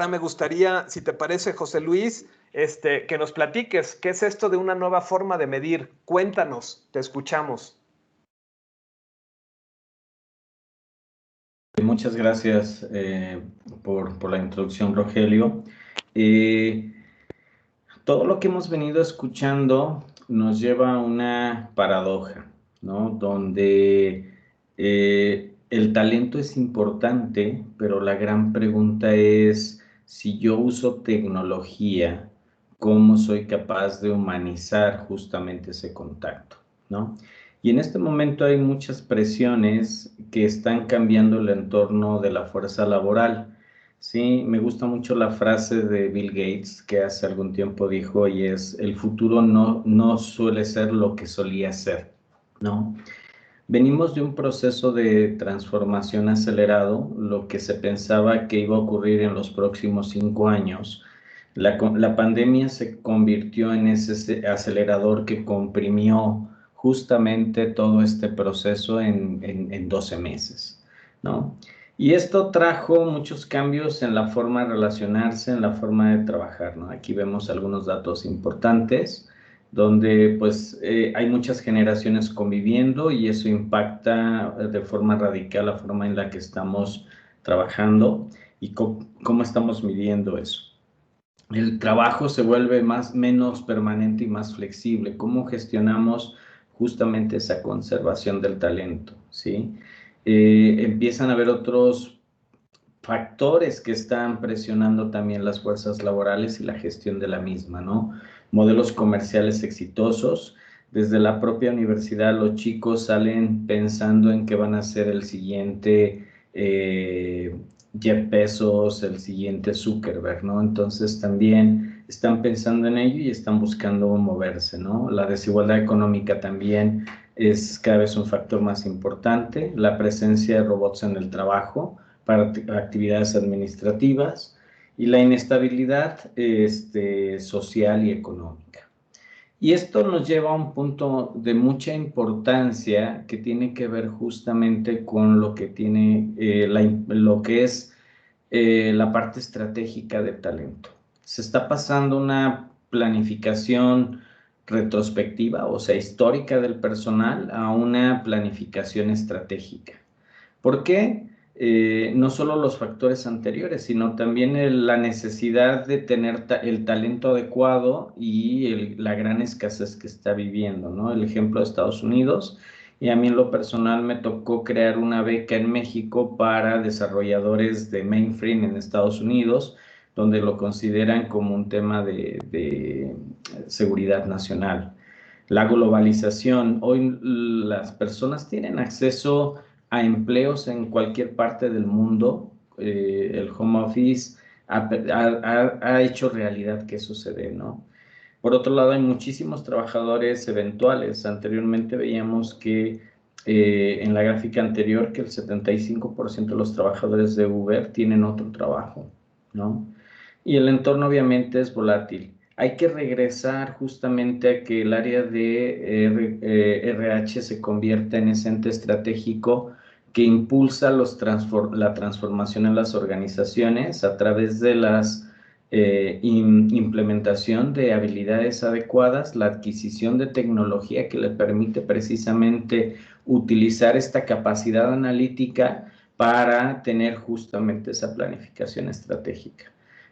S5: me gustaría, si te parece, José Luis, que nos platiques, ¿qué es esto de una nueva forma de medir? Cuéntanos, te escuchamos.
S3: Muchas gracias por la introducción, Rogelio. Todo lo que hemos venido escuchando nos lleva a una paradoja, ¿no? Donde el talento es importante, pero la gran pregunta es, si yo uso tecnología, ¿cómo soy capaz de humanizar justamente ese contacto, ¿no? Y en este momento hay muchas presiones que están cambiando el entorno de la fuerza laboral. Sí, me gusta mucho la frase de Bill Gates que hace algún tiempo dijo, y es, el futuro no suele ser lo que solía ser, ¿no? Venimos de un proceso de transformación acelerado, lo que se pensaba que iba a ocurrir en los próximos 5 años. La pandemia se convirtió en ese acelerador que comprimió justamente todo este proceso en 12 meses, ¿no? Y esto trajo muchos cambios en la forma de relacionarse, en la forma de trabajar, ¿no? Aquí vemos algunos datos importantes, donde pues hay muchas generaciones conviviendo y eso impacta de forma radical la forma en la que estamos trabajando y cómo estamos midiendo eso. El trabajo se vuelve menos permanente y más flexible. ¿Cómo gestionamos justamente esa conservación del talento? ¿Sí? Empiezan a haber otros factores que están presionando también las fuerzas laborales y la gestión de la misma, ¿no? Modelos comerciales exitosos. Desde la propia universidad los chicos salen pensando en qué van a ser el siguiente Jeff Bezos, el siguiente Zuckerberg, ¿no? Entonces también están pensando en ello y están buscando moverse, ¿no? La desigualdad económica también es cada vez un factor más importante. La presencia de robots en el trabajo para actividades administrativas y la inestabilidad social y económica. Y esto nos lleva a un punto de mucha importancia que tiene que ver justamente con lo que tiene lo que es la parte estratégica del talento. Se está pasando una planificación retrospectiva, o sea, histórica del personal, a una planificación estratégica. ¿Por qué? No solo los factores anteriores, sino también la necesidad de tener el talento adecuado y la gran escasez que está viviendo, ¿no? El ejemplo de Estados Unidos, y a mí en lo personal me tocó crear una beca en México para desarrolladores de mainframe en Estados Unidos, donde lo consideran como un tema de seguridad nacional. La globalización, hoy las personas tienen acceso a empleos en cualquier parte del mundo. El home office ha hecho realidad que eso se dé, ¿no? Por otro lado, hay muchísimos trabajadores eventuales. Anteriormente veíamos que en la gráfica anterior que el 75% de los trabajadores de Uber tienen otro trabajo, ¿no? Y el entorno obviamente es volátil. Hay que regresar justamente a que el área de RH se convierta en ese ente estratégico que impulsa la transformación en las organizaciones a través de la implementación de habilidades adecuadas, la adquisición de tecnología que le permite precisamente utilizar esta capacidad analítica para tener justamente esa planificación estratégica,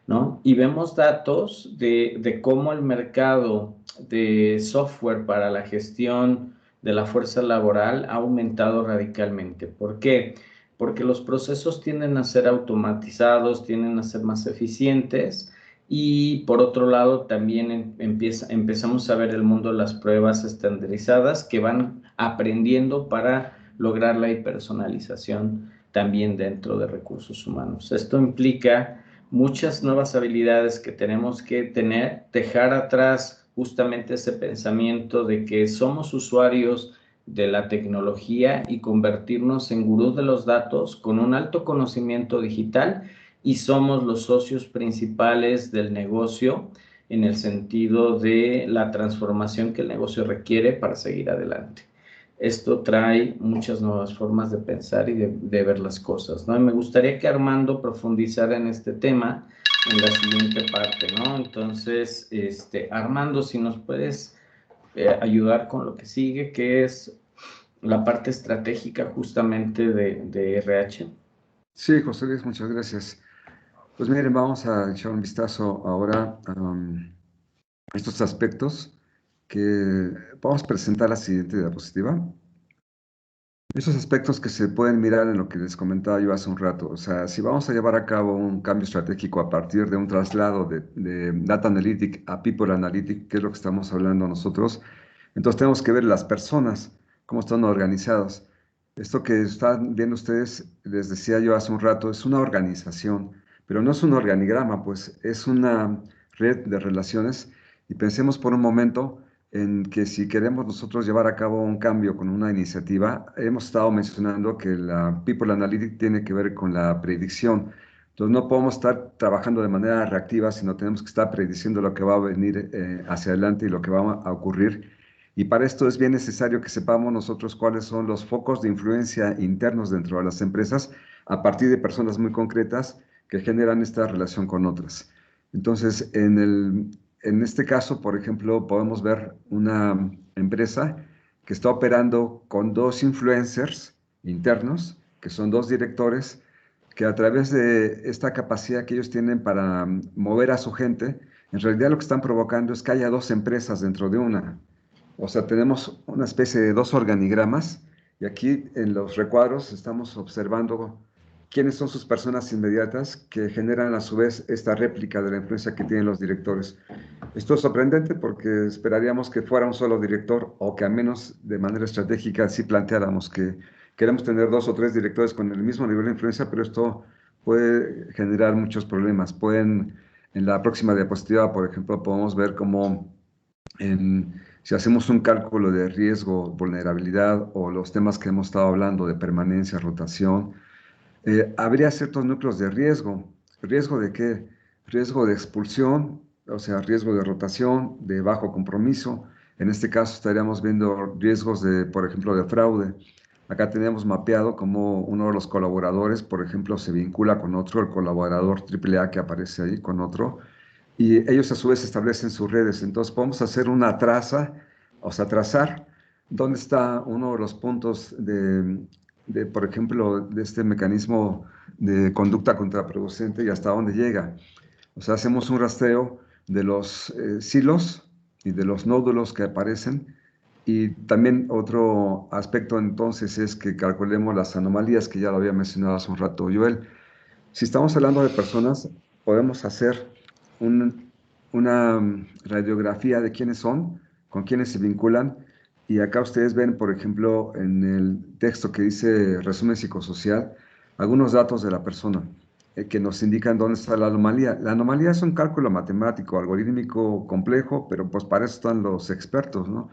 S3: ¿no? Y vemos datos de cómo el mercado de software para la gestión de la fuerza laboral ha aumentado radicalmente. ¿Por qué? Porque los procesos tienden a ser automatizados, tienden a ser más eficientes y por otro lado también empezamos a ver el mundo de las pruebas estandarizadas que van aprendiendo para lograr la hipersonalización también dentro de recursos humanos. Esto implica muchas nuevas habilidades que tenemos que tener, dejar atrás justamente ese pensamiento de que somos usuarios de la tecnología y convertirnos en gurús de los datos con un alto conocimiento digital y somos los socios principales del negocio en el sentido de la transformación que el negocio requiere para seguir adelante. Esto trae muchas nuevas formas de pensar y de ver las cosas, ¿no? Y me gustaría que Armando profundizara en este tema en la siguiente parte, ¿no? Entonces, Armando, si nos puedes ayudar con lo que sigue, que es la parte estratégica justamente de RH.
S6: Sí, José Luis, muchas gracias. Pues miren, vamos a echar un vistazo ahora a estos aspectos que vamos a presentar la siguiente diapositiva. Esos aspectos que se pueden mirar en lo que les comentaba yo hace un rato. O sea, si vamos a llevar a cabo un cambio estratégico a partir de un traslado de Data Analytic a People Analytic, que es lo que estamos hablando nosotros, entonces tenemos que ver las personas, cómo están organizadas. Esto que están viendo ustedes, les decía yo hace un rato, es una organización, pero no es un organigrama, pues es una red de relaciones. Y pensemos por un momento en que si queremos nosotros llevar a cabo un cambio con una iniciativa, hemos estado mencionando que la People Analytics tiene que ver con la predicción. Entonces no podemos estar trabajando de manera reactiva, sino tenemos que estar prediciendo lo que va a venir hacia adelante y lo que va a ocurrir. Y para esto es bien necesario que sepamos nosotros cuáles son los focos de influencia internos dentro de las empresas a partir de personas muy concretas que generan esta relación con otras. Entonces, en este caso, por ejemplo, podemos ver una empresa que está operando con 2 influencers internos, que son 2 directores, que a través de esta capacidad que ellos tienen para mover a su gente, en realidad lo que están provocando es que haya 2 empresas dentro de una. O sea, tenemos una especie de 2 organigramas y aquí en los recuadros estamos observando quiénes son sus personas inmediatas que generan a su vez esta réplica de la influencia que tienen los directores. Esto es sorprendente porque esperaríamos que fuera un solo director o que al menos de manera estratégica sí planteáramos que queremos tener 2 o 3 directores con el mismo nivel de influencia, pero esto puede generar muchos problemas. En la próxima diapositiva, por ejemplo, podemos ver cómo si hacemos un cálculo de riesgo, vulnerabilidad o los temas que hemos estado hablando de permanencia, rotación, habría ciertos núcleos de riesgo. ¿Riesgo de qué? Riesgo de expulsión, o sea, riesgo de rotación, de bajo compromiso. En este caso estaríamos viendo riesgos de, por ejemplo, de fraude. Acá tenemos mapeado cómo uno de los colaboradores, por ejemplo, se vincula con otro, el colaborador AAA que aparece ahí con otro, y ellos a su vez establecen sus redes. Entonces podemos hacer una traza, o sea, trazar dónde está uno de los puntos por ejemplo, de este mecanismo de conducta contraproducente y hasta dónde llega. O sea, hacemos un rastreo de los silos y de los nódulos que aparecen. Y también otro aspecto entonces es que calculemos las anomalías que ya lo había mencionado hace un rato Joel. Si estamos hablando de personas, podemos hacer una radiografía de quiénes son, con quiénes se vinculan. Y acá ustedes ven, por ejemplo, en el texto que dice resumen psicosocial, algunos datos de la persona que nos indican dónde está la anomalía. La anomalía es un cálculo matemático, algorítmico complejo, pero pues para eso están los expertos, ¿no?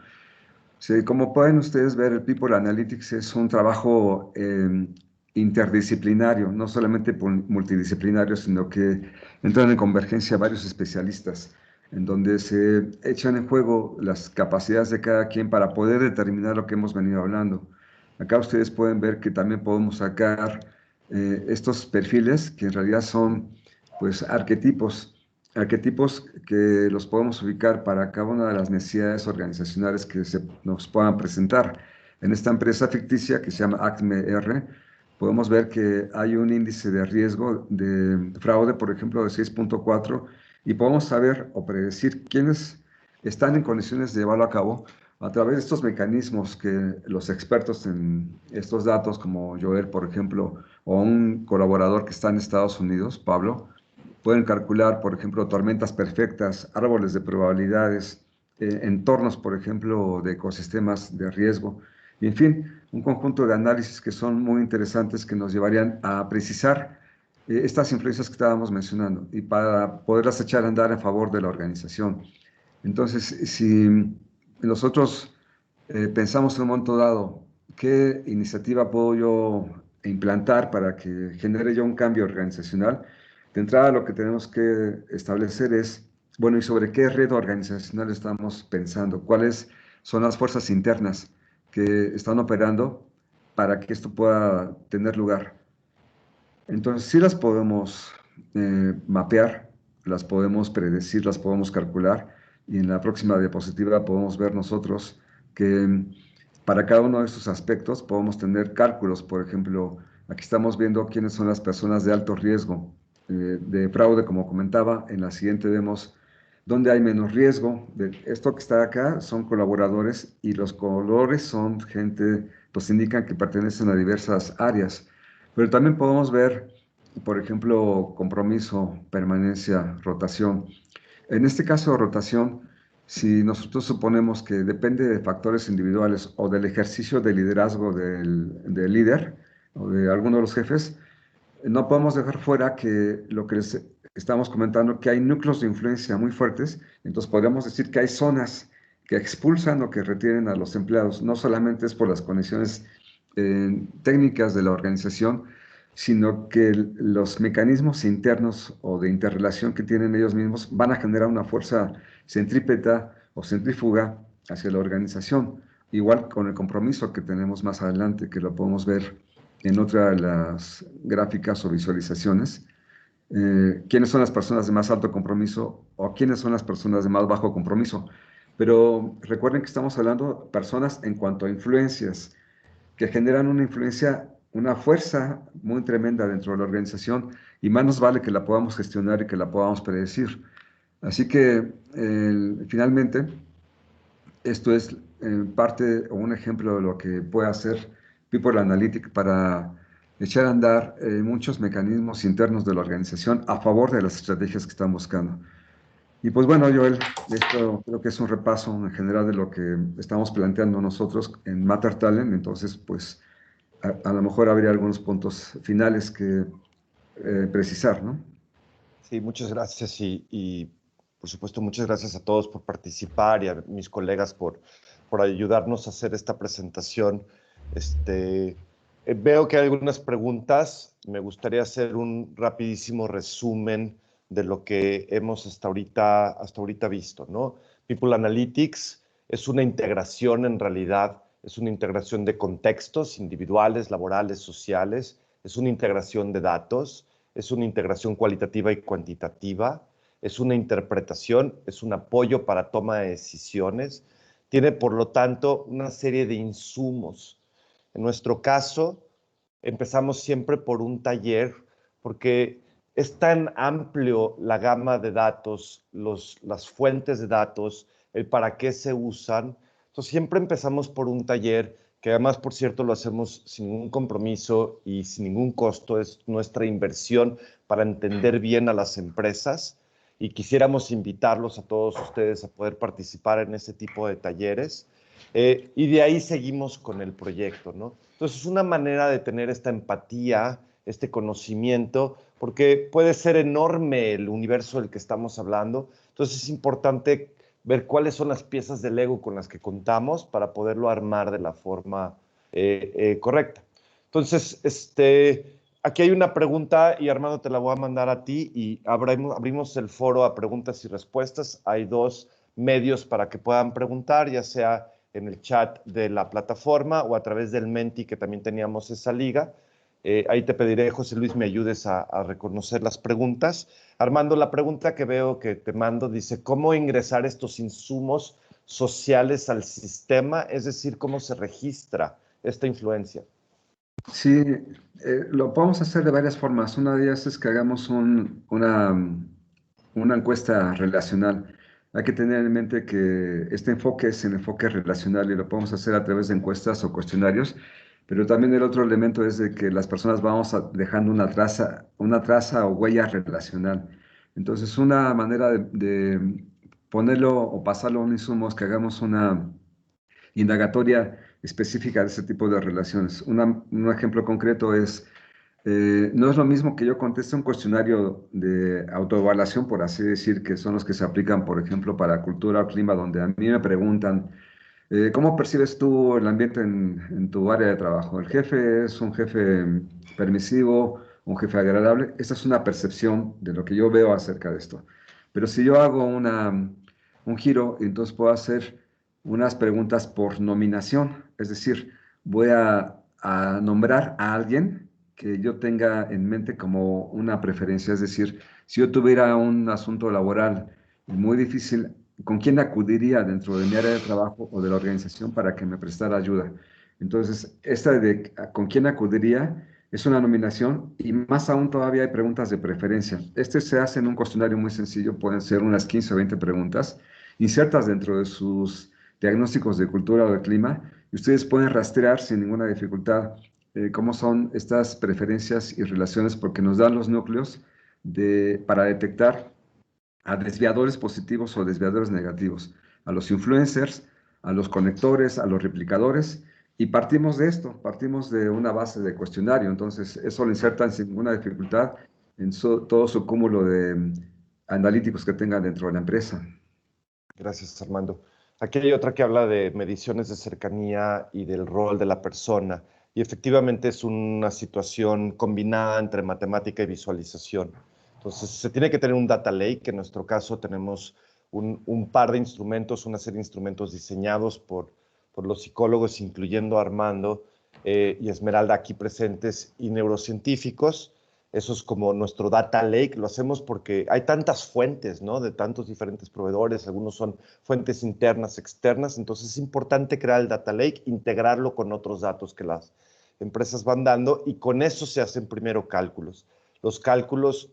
S6: Sí, como pueden ustedes ver, el People Analytics es un trabajo interdisciplinario, no solamente multidisciplinario, sino que entran en convergencia varios especialistas, en donde se echan en juego las capacidades de cada quien para poder determinar lo que hemos venido hablando. Acá ustedes pueden ver que también podemos sacar estos perfiles, que en realidad son pues arquetipos que los podemos ubicar para cada una de las necesidades organizacionales que nos puedan presentar. En esta empresa ficticia que se llama ACME-R, podemos ver que hay un índice de riesgo de fraude, por ejemplo, de 6.4, y podemos saber o predecir quiénes están en condiciones de llevarlo a cabo a través de estos mecanismos que los expertos en estos datos, como Joel, por ejemplo, o un colaborador que está en Estados Unidos, Pablo, pueden calcular, por ejemplo, tormentas perfectas, árboles de probabilidades, entornos, por ejemplo, de ecosistemas de riesgo, y en fin, un conjunto de análisis que son muy interesantes que nos llevarían a precisar estas influencias que estábamos mencionando y para poderlas echar a andar en favor de la organización. Entonces, si nosotros pensamos en un momento dado, ¿qué iniciativa puedo yo implantar para que genere yo un cambio organizacional? De entrada, lo que tenemos que establecer es Bueno, ¿y sobre qué red organizacional estamos pensando? ¿Cuáles son las fuerzas internas que están operando para que esto pueda tener lugar? Entonces, sí las podemos mapear, las podemos predecir, las podemos calcular, y en la próxima diapositiva podemos ver nosotros que para cada uno de estos aspectos podemos tener cálculos. Por ejemplo, aquí estamos viendo quiénes son las personas de alto riesgo de fraude, como comentaba. En la siguiente vemos dónde hay menos riesgo. Esto que está acá son colaboradores, y los colores son gente, pues indican que pertenecen a diversas áreas. Pero también podemos ver, por ejemplo, compromiso, permanencia, rotación. En este caso de rotación, si nosotros suponemos que depende de factores individuales o del ejercicio de liderazgo del líder o de alguno de los jefes, no podemos dejar fuera que lo que les estamos comentando, que hay núcleos de influencia muy fuertes. Entonces podríamos decir que hay zonas que expulsan o que retienen a los empleados. No solamente es por las condiciones técnicas de la organización, sino que los mecanismos internos o de interrelación que tienen ellos mismos van a generar una fuerza centrípeta o centrífuga hacia la organización, igual con el compromiso que tenemos más adelante, que lo podemos ver en otra de las gráficas o visualizaciones. Quiénes son las personas de más alto compromiso o quiénes son las personas de más bajo compromiso. Pero recuerden que estamos hablando de personas en cuanto a influencias, que generan una influencia, una fuerza muy tremenda dentro de la organización, y más nos vale que la podamos gestionar y que la podamos predecir. Así que finalmente, esto es parte o un ejemplo de lo que puede hacer People Analytics para echar a andar muchos mecanismos internos de la organización a favor de las estrategias que están buscando. Y pues bueno, Joel, esto creo que es un repaso en general de lo que estamos planteando nosotros en Matter Talent. Entonces, pues a lo mejor habría algunos puntos finales que precisar, ¿no?
S2: Sí, muchas gracias y por supuesto muchas gracias a todos por participar y a mis colegas por ayudarnos a hacer esta presentación. Veo que hay algunas preguntas. Me gustaría hacer un rapidísimo resumen de lo que hemos hasta ahorita visto, ¿no? People Analytics es una integración, en realidad, es una integración de contextos individuales, laborales, sociales, es una integración de datos, es una integración cualitativa y cuantitativa, es una interpretación, es un apoyo para toma de decisiones, tiene por lo tanto una serie de insumos. En nuestro caso, empezamos siempre por un taller, porque es tan amplio la gama de datos, las fuentes de datos, el para qué se usan. Entonces siempre empezamos por un taller, que además, por cierto, lo hacemos sin ningún compromiso y sin ningún costo. Es nuestra inversión para entender bien a las empresas, y quisiéramos invitarlos a todos ustedes a poder participar en ese tipo de talleres. Y de ahí seguimos con el proyecto, ¿no? Entonces es una manera de tener esta empatía, este conocimiento, porque puede ser enorme el universo del que estamos hablando. Entonces es importante ver cuáles son las piezas del Lego con las que contamos para poderlo armar de la forma correcta. Entonces, aquí hay una pregunta y Armando te la voy a mandar a ti, y abrimos el foro a preguntas y respuestas. Hay dos medios para que puedan preguntar, ya sea en el chat de la plataforma o a través del Menti, que también teníamos esa liga. Ahí te pediré, José Luis, me ayudes a reconocer las preguntas. Armando, la pregunta que veo que te mando dice, ¿cómo ingresar estos insumos sociales al sistema? Es decir, ¿cómo se registra esta influencia?
S6: Sí, lo podemos hacer de varias formas. Una de ellas es que hagamos una encuesta relacional. Hay que tener en mente que este enfoque es el enfoque relacional, y lo podemos hacer a través de encuestas o cuestionarios, pero también el otro elemento es de que las personas vamos dejando una traza o huella relacional. Entonces, una manera de ponerlo o pasarlo a un insumo es que hagamos una indagatoria específica de ese tipo de relaciones. Un ejemplo concreto es, no es lo mismo que yo conteste un cuestionario de autoevaluación, por así decir, que son los que se aplican, por ejemplo, para cultura o clima, donde a mí me preguntan, ¿cómo percibes tú el ambiente en tu área de trabajo? ¿El jefe es un jefe permisivo, un jefe agradable? Esta es una percepción de lo que yo veo acerca de esto. Pero si yo hago un giro, entonces puedo hacer unas preguntas por nominación, es decir, voy a nombrar a alguien que yo tenga en mente como una preferencia, es decir, si yo tuviera un asunto laboral muy difícil, ¿con quién acudiría dentro de mi área de trabajo o de la organización para que me prestara ayuda? Entonces, esta de con quién acudiría es una nominación y más aún todavía hay preguntas de preferencia. Este se hace en un cuestionario muy sencillo, pueden ser unas 15 o 20 preguntas insertas dentro de sus diagnósticos de cultura o de clima y ustedes pueden rastrear sin ninguna dificultad cómo son estas preferencias y relaciones porque nos dan los núcleos para detectar a desviadores positivos o desviadores negativos, a los influencers, a los conectores, a los replicadores, y partimos de esto, partimos de una base de cuestionario, entonces eso lo insertan sin ninguna dificultad en todo su cúmulo de analíticos que tengan dentro de la empresa.
S2: Gracias, Armando. Aquí hay otra que habla de mediciones de cercanía y del rol de la persona. Y efectivamente es una situación combinada entre matemática y visualización. Entonces, se tiene que tener un data lake, que en nuestro caso tenemos un par de instrumentos, una serie de instrumentos diseñados por los psicólogos, incluyendo a Armando y Esmeralda aquí presentes, y neurocientíficos. Eso es como nuestro data lake. Lo hacemos porque hay tantas fuentes, ¿no? De tantos diferentes proveedores. Algunos son fuentes internas, externas. Entonces es importante crear el data lake, integrarlo con otros datos que las empresas van dando y con eso se hacen primero cálculos. Los cálculos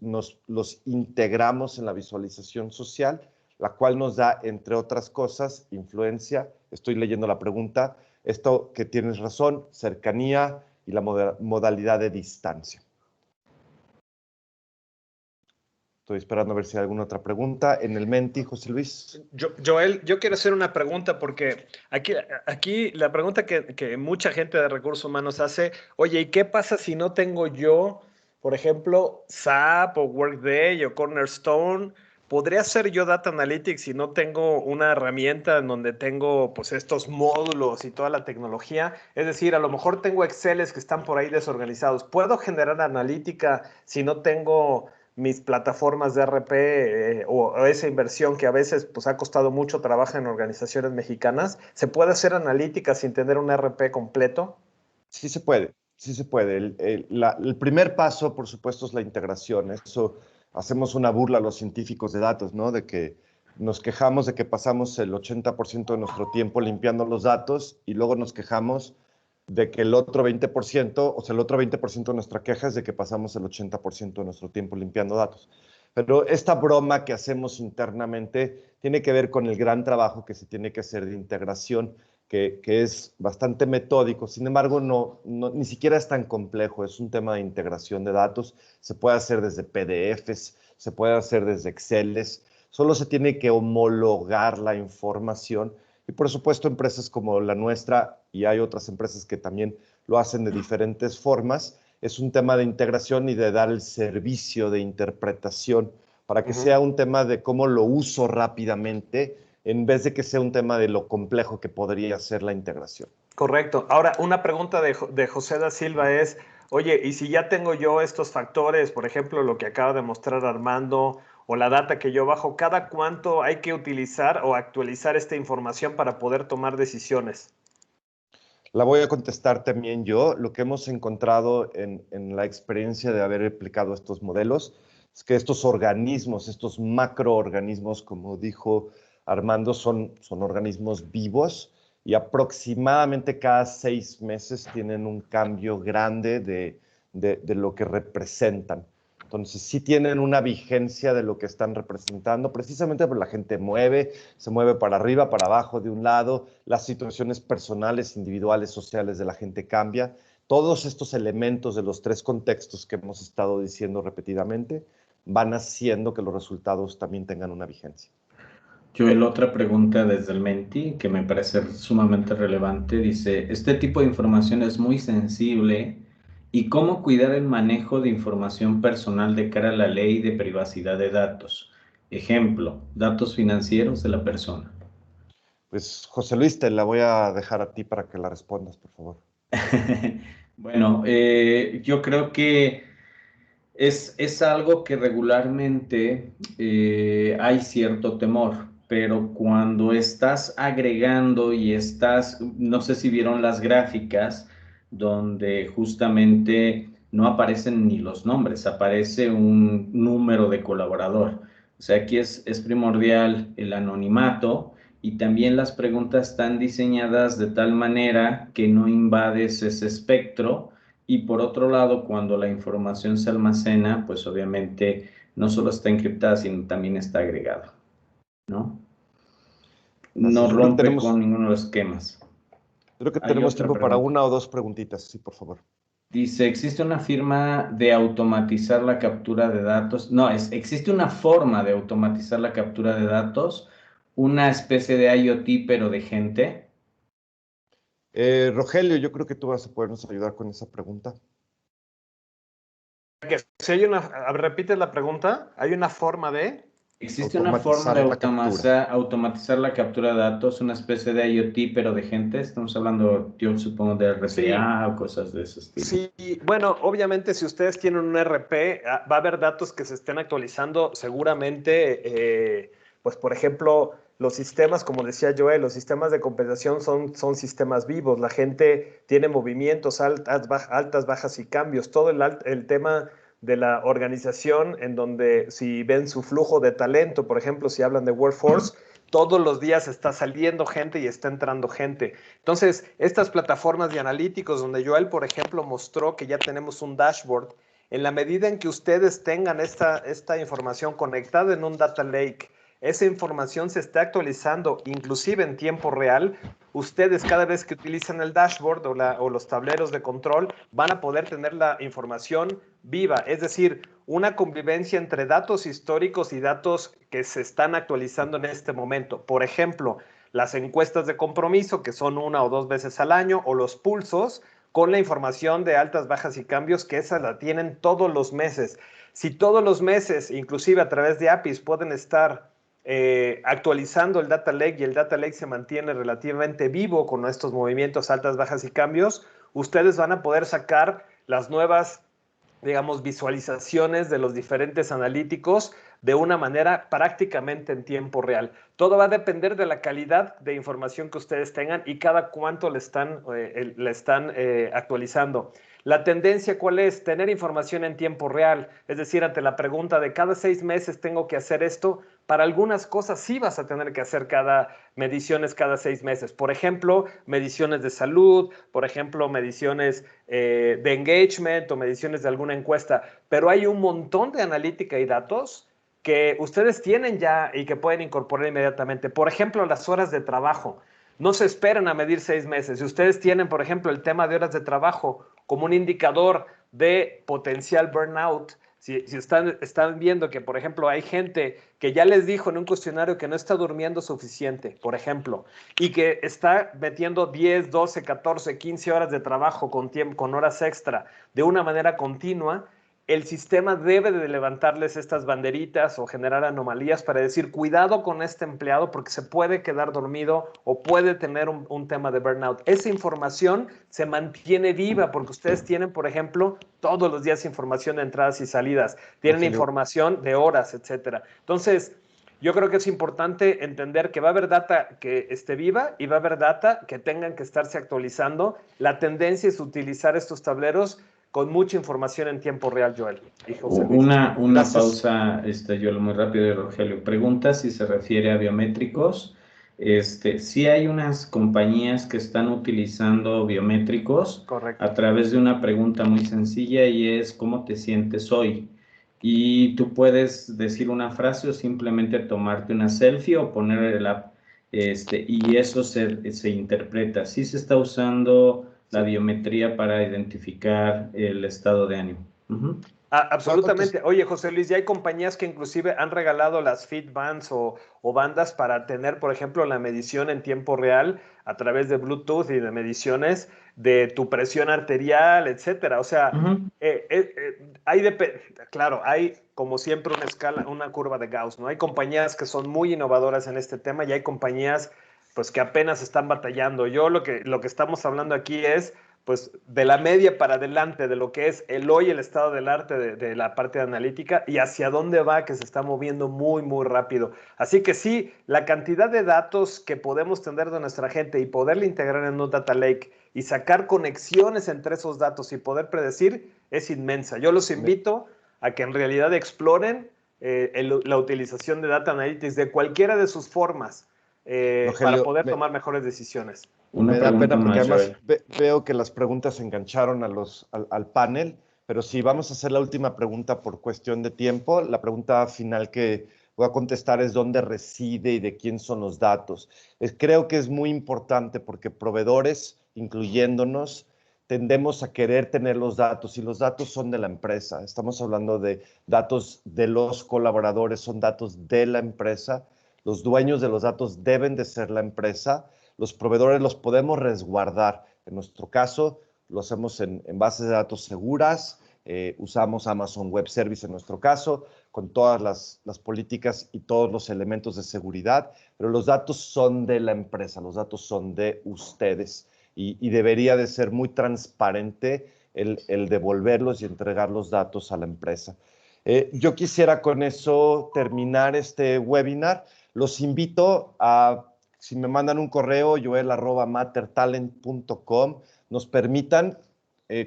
S2: los integramos en la visualización social, la cual nos da, entre otras cosas, influencia. Estoy leyendo la pregunta. Esto que tienes razón, cercanía y la modalidad de distancia. Estoy esperando a ver si hay alguna otra pregunta. En el Menti, José Luis.
S5: Joel, yo quiero hacer una pregunta porque aquí la pregunta que mucha gente de recursos humanos hace, oye, ¿y qué pasa si no tengo yo, por ejemplo, SAP o Workday o Cornerstone? ¿Podría hacer yo Data Analytics si no tengo una herramienta en donde tengo pues estos módulos y toda la tecnología? Es decir, a lo mejor tengo Exceles que están por ahí desorganizados. ¿Puedo generar analítica si no tengo mis plataformas de RP o esa inversión que a veces pues, ha costado mucho trabajo en organizaciones mexicanas? ¿Se puede hacer analítica sin tener un RP completo?
S2: Sí se puede, sí se puede. El primer paso, por supuesto, es la integración. Eso hacemos una burla a los científicos de datos, ¿no? De que nos quejamos de que pasamos el 80% de nuestro tiempo limpiando los datos y luego nos quejamos de que el otro 20%, o sea, el otro 20% de nuestra queja es de que pasamos el 80% de nuestro tiempo limpiando datos. Pero esta broma que hacemos internamente tiene que ver con el gran trabajo que se tiene que hacer de integración, que es bastante metódico. Sin embargo, ni siquiera es tan complejo. Es un tema de integración de datos. Se puede hacer desde PDFs, se puede hacer desde Exceles. Solo se tiene que homologar la información. Y por supuesto, empresas como la nuestra, y hay otras empresas que también lo hacen de diferentes formas, es un tema de integración y de dar el servicio de interpretación para que sea un tema de cómo lo uso rápidamente en vez de que sea un tema de lo complejo que podría ser la integración.
S5: Correcto. Ahora, una pregunta de José da Silva es, oye, ¿y si ya tengo yo estos factores, por ejemplo, lo que acaba de mostrar Armando o la data que yo bajo, cada cuánto hay que utilizar o actualizar esta información para poder tomar decisiones?
S2: La voy a contestar también yo. Lo que hemos encontrado en la experiencia de haber aplicado estos modelos es que estos organismos, estos macroorganismos, como dijo Armando, son organismos vivos y aproximadamente cada 6 meses tienen un cambio grande de lo que representan. Entonces, sí tienen una vigencia de lo que están representando, precisamente porque la gente se mueve para arriba, para abajo, de un lado, las situaciones personales, individuales, sociales de la gente cambian. Todos estos elementos de los 3 contextos que hemos estado diciendo repetidamente van haciendo que los resultados también tengan una vigencia.
S3: Joel, otra pregunta desde el Menti que me parece sumamente relevante. Dice, este tipo de información es muy sensible. ¿Y cómo cuidar el manejo de información personal de cara a la ley de privacidad de datos? Ejemplo, datos financieros de la persona.
S2: Pues, José Luis, te la voy a dejar a ti para que la respondas, por favor.
S3: Bueno, yo creo que Es algo que regularmente hay cierto temor, pero cuando estás agregando y no sé si vieron las gráficas, donde justamente no aparecen ni los nombres, aparece un número de colaborador. O sea, aquí es primordial el anonimato y también las preguntas están diseñadas de tal manera que no invades ese espectro. Y por otro lado, cuando la información se almacena, pues obviamente no solo está encriptada, sino también está agregada, ¿no? No
S2: Gracias. Yo creo que
S3: rompe con ninguno de los esquemas. Hay otra
S2: tiempo para
S3: pregunta.
S2: una o dos preguntitas, sí, por favor.
S3: Dice, ¿existe una firma de automatizar la captura de datos? No, existe una forma de automatizar la captura de datos, una especie de IoT, pero de gente.
S2: Rogelio, yo creo que tú vas a podernos ayudar con esa pregunta.
S5: Si hay ¿repites la pregunta? ¿Hay una forma de?
S3: ¿Existe una forma de
S2: automatizar
S3: automatizar la captura de datos, una especie de IoT, pero de gente? Estamos hablando, yo supongo, de RPA o cosas de ese estilo.
S5: Sí, bueno, obviamente si ustedes tienen un RP, va a haber datos que se estén actualizando seguramente, pues por ejemplo, los sistemas, como decía Joel, los sistemas de compensación son sistemas vivos, la gente tiene movimientos, altas, bajas y cambios, todo el tema de la organización en donde si ven su flujo de talento, por ejemplo, si hablan de workforce, todos los días está saliendo gente y está entrando gente. Entonces, estas plataformas de analíticos donde Joel, por ejemplo, mostró que ya tenemos un dashboard, en la medida en que ustedes tengan esta información conectada en un data lake, esa información se está actualizando inclusive en tiempo real, ustedes cada vez que utilizan el dashboard o los tableros de control van a poder tener la información viva, es decir, una convivencia entre datos históricos y datos que se están actualizando en este momento. Por ejemplo, las encuestas de compromiso, que son 1 o 2 veces al año, o los pulsos, con la información de altas, bajas y cambios, que esa la tienen todos los meses. Si todos los meses, inclusive a través de APIs, pueden estar actualizando el data lake y el data lake se mantiene relativamente vivo con estos movimientos, altas, bajas y cambios, ustedes van a poder sacar las nuevas, digamos, visualizaciones de los diferentes analíticos de una manera prácticamente en tiempo real. Todo va a depender de la calidad de información que ustedes tengan y cada cuánto le están actualizando. La tendencia, ¿cuál es? Tener información en tiempo real. Es decir, ante la pregunta de cada 6 meses tengo que hacer esto, para algunas cosas sí vas a tener que hacer mediciones cada 6 meses. Por ejemplo, mediciones de salud, por ejemplo, mediciones de engagement o mediciones de alguna encuesta. Pero hay un montón de analítica y datos que ustedes tienen ya y que pueden incorporar inmediatamente. Por ejemplo, las horas de trabajo. No se esperan a medir 6 meses. Si ustedes tienen, por ejemplo, el tema de horas de trabajo como un indicador de potencial burnout, si están viendo que, por ejemplo, hay gente que ya les dijo en un cuestionario que no está durmiendo suficiente, por ejemplo, y que está metiendo 10, 12, 14, 15 horas de trabajo con horas extra de una manera continua, el sistema debe de levantarles estas banderitas o generar anomalías para decir, cuidado con este empleado porque se puede quedar dormido o puede tener un tema de burnout. Esa información se mantiene viva porque ustedes tienen, por ejemplo, todos los días información de entradas y salidas, tienen información de horas, etcétera. Entonces, yo creo que es importante entender que va a haber data que esté viva y va a haber data que tengan que estarse actualizando. La tendencia es utilizar estos tableros con mucha información en tiempo real, Joel. Y José Luis.
S3: Una pausa, Joel, muy rápido, Rogelio. Pregunta si se refiere a biométricos. Sí hay unas compañías que están utilizando biométricos.
S5: Correcto.
S3: A través de una pregunta muy sencilla y es ¿cómo te sientes hoy? Y tú puedes decir una frase o simplemente tomarte una selfie o poner el app y eso se interpreta. Sí se está usando la biometría para identificar el estado de ánimo.
S5: Absolutamente. Oye, José Luis, ya hay compañías que inclusive han regalado las Fit Bands o bandas para tener, por ejemplo, la medición en tiempo real a través de Bluetooth y de mediciones de tu presión arterial, etcétera. O sea, claro, hay como siempre una curva de Gauss, ¿no? Hay compañías que son muy innovadoras en este tema y hay compañías pues que apenas están batallando. Yo lo que estamos hablando aquí es pues de la media para adelante, de lo que es el hoy, el estado del arte de la parte de analítica y hacia dónde va, que se está moviendo muy, muy rápido. Así que sí, la cantidad de datos que podemos tener de nuestra gente y poderle integrar en un data lake y sacar conexiones entre esos datos y poder predecir es inmensa. Yo los invito a que en realidad exploren la utilización de Data Analytics de cualquiera de sus formas para poder tomar mejores decisiones.
S2: Me da pena porque además veo que las preguntas engancharon al panel, pero sí, vamos a hacer la última pregunta por cuestión de tiempo. La pregunta final que voy a contestar es dónde reside y de quién son los datos. Creo que es muy importante porque proveedores, incluyéndonos, tendemos a querer tener los datos y los datos son de la empresa. Estamos hablando de datos de los colaboradores, son datos de la empresa. Los dueños de los datos deben de ser la empresa. Los proveedores los podemos resguardar. En nuestro caso, lo hacemos en bases de datos seguras. Usamos Amazon Web Service en nuestro caso, con todas las políticas y todos los elementos de seguridad. Pero los datos son de la empresa, los datos son de ustedes. Y debería de ser muy transparente el devolverlos y entregar los datos a la empresa. Yo quisiera con eso terminar este webinar. Los invito a, si me mandan un correo, joel@mattertalent.com, nos permitan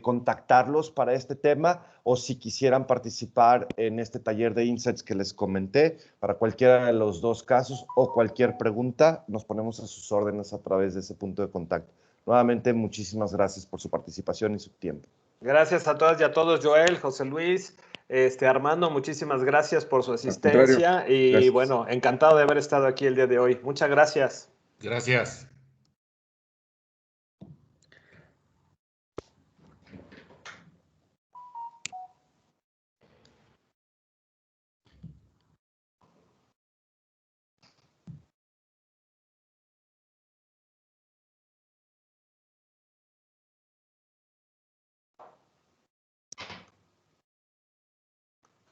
S2: contactarlos para este tema o si quisieran participar en este taller de Insights que les comenté, para cualquiera de los dos casos o cualquier pregunta, nos ponemos a sus órdenes a través de ese punto de contacto. Nuevamente, muchísimas gracias por su participación y su tiempo.
S5: Gracias a todas y a todos, Joel, José Luis, Armando, muchísimas gracias por su asistencia y
S6: gracias.
S5: bueno, encantado de haber estado aquí el día de hoy. Muchas gracias.
S7: Gracias.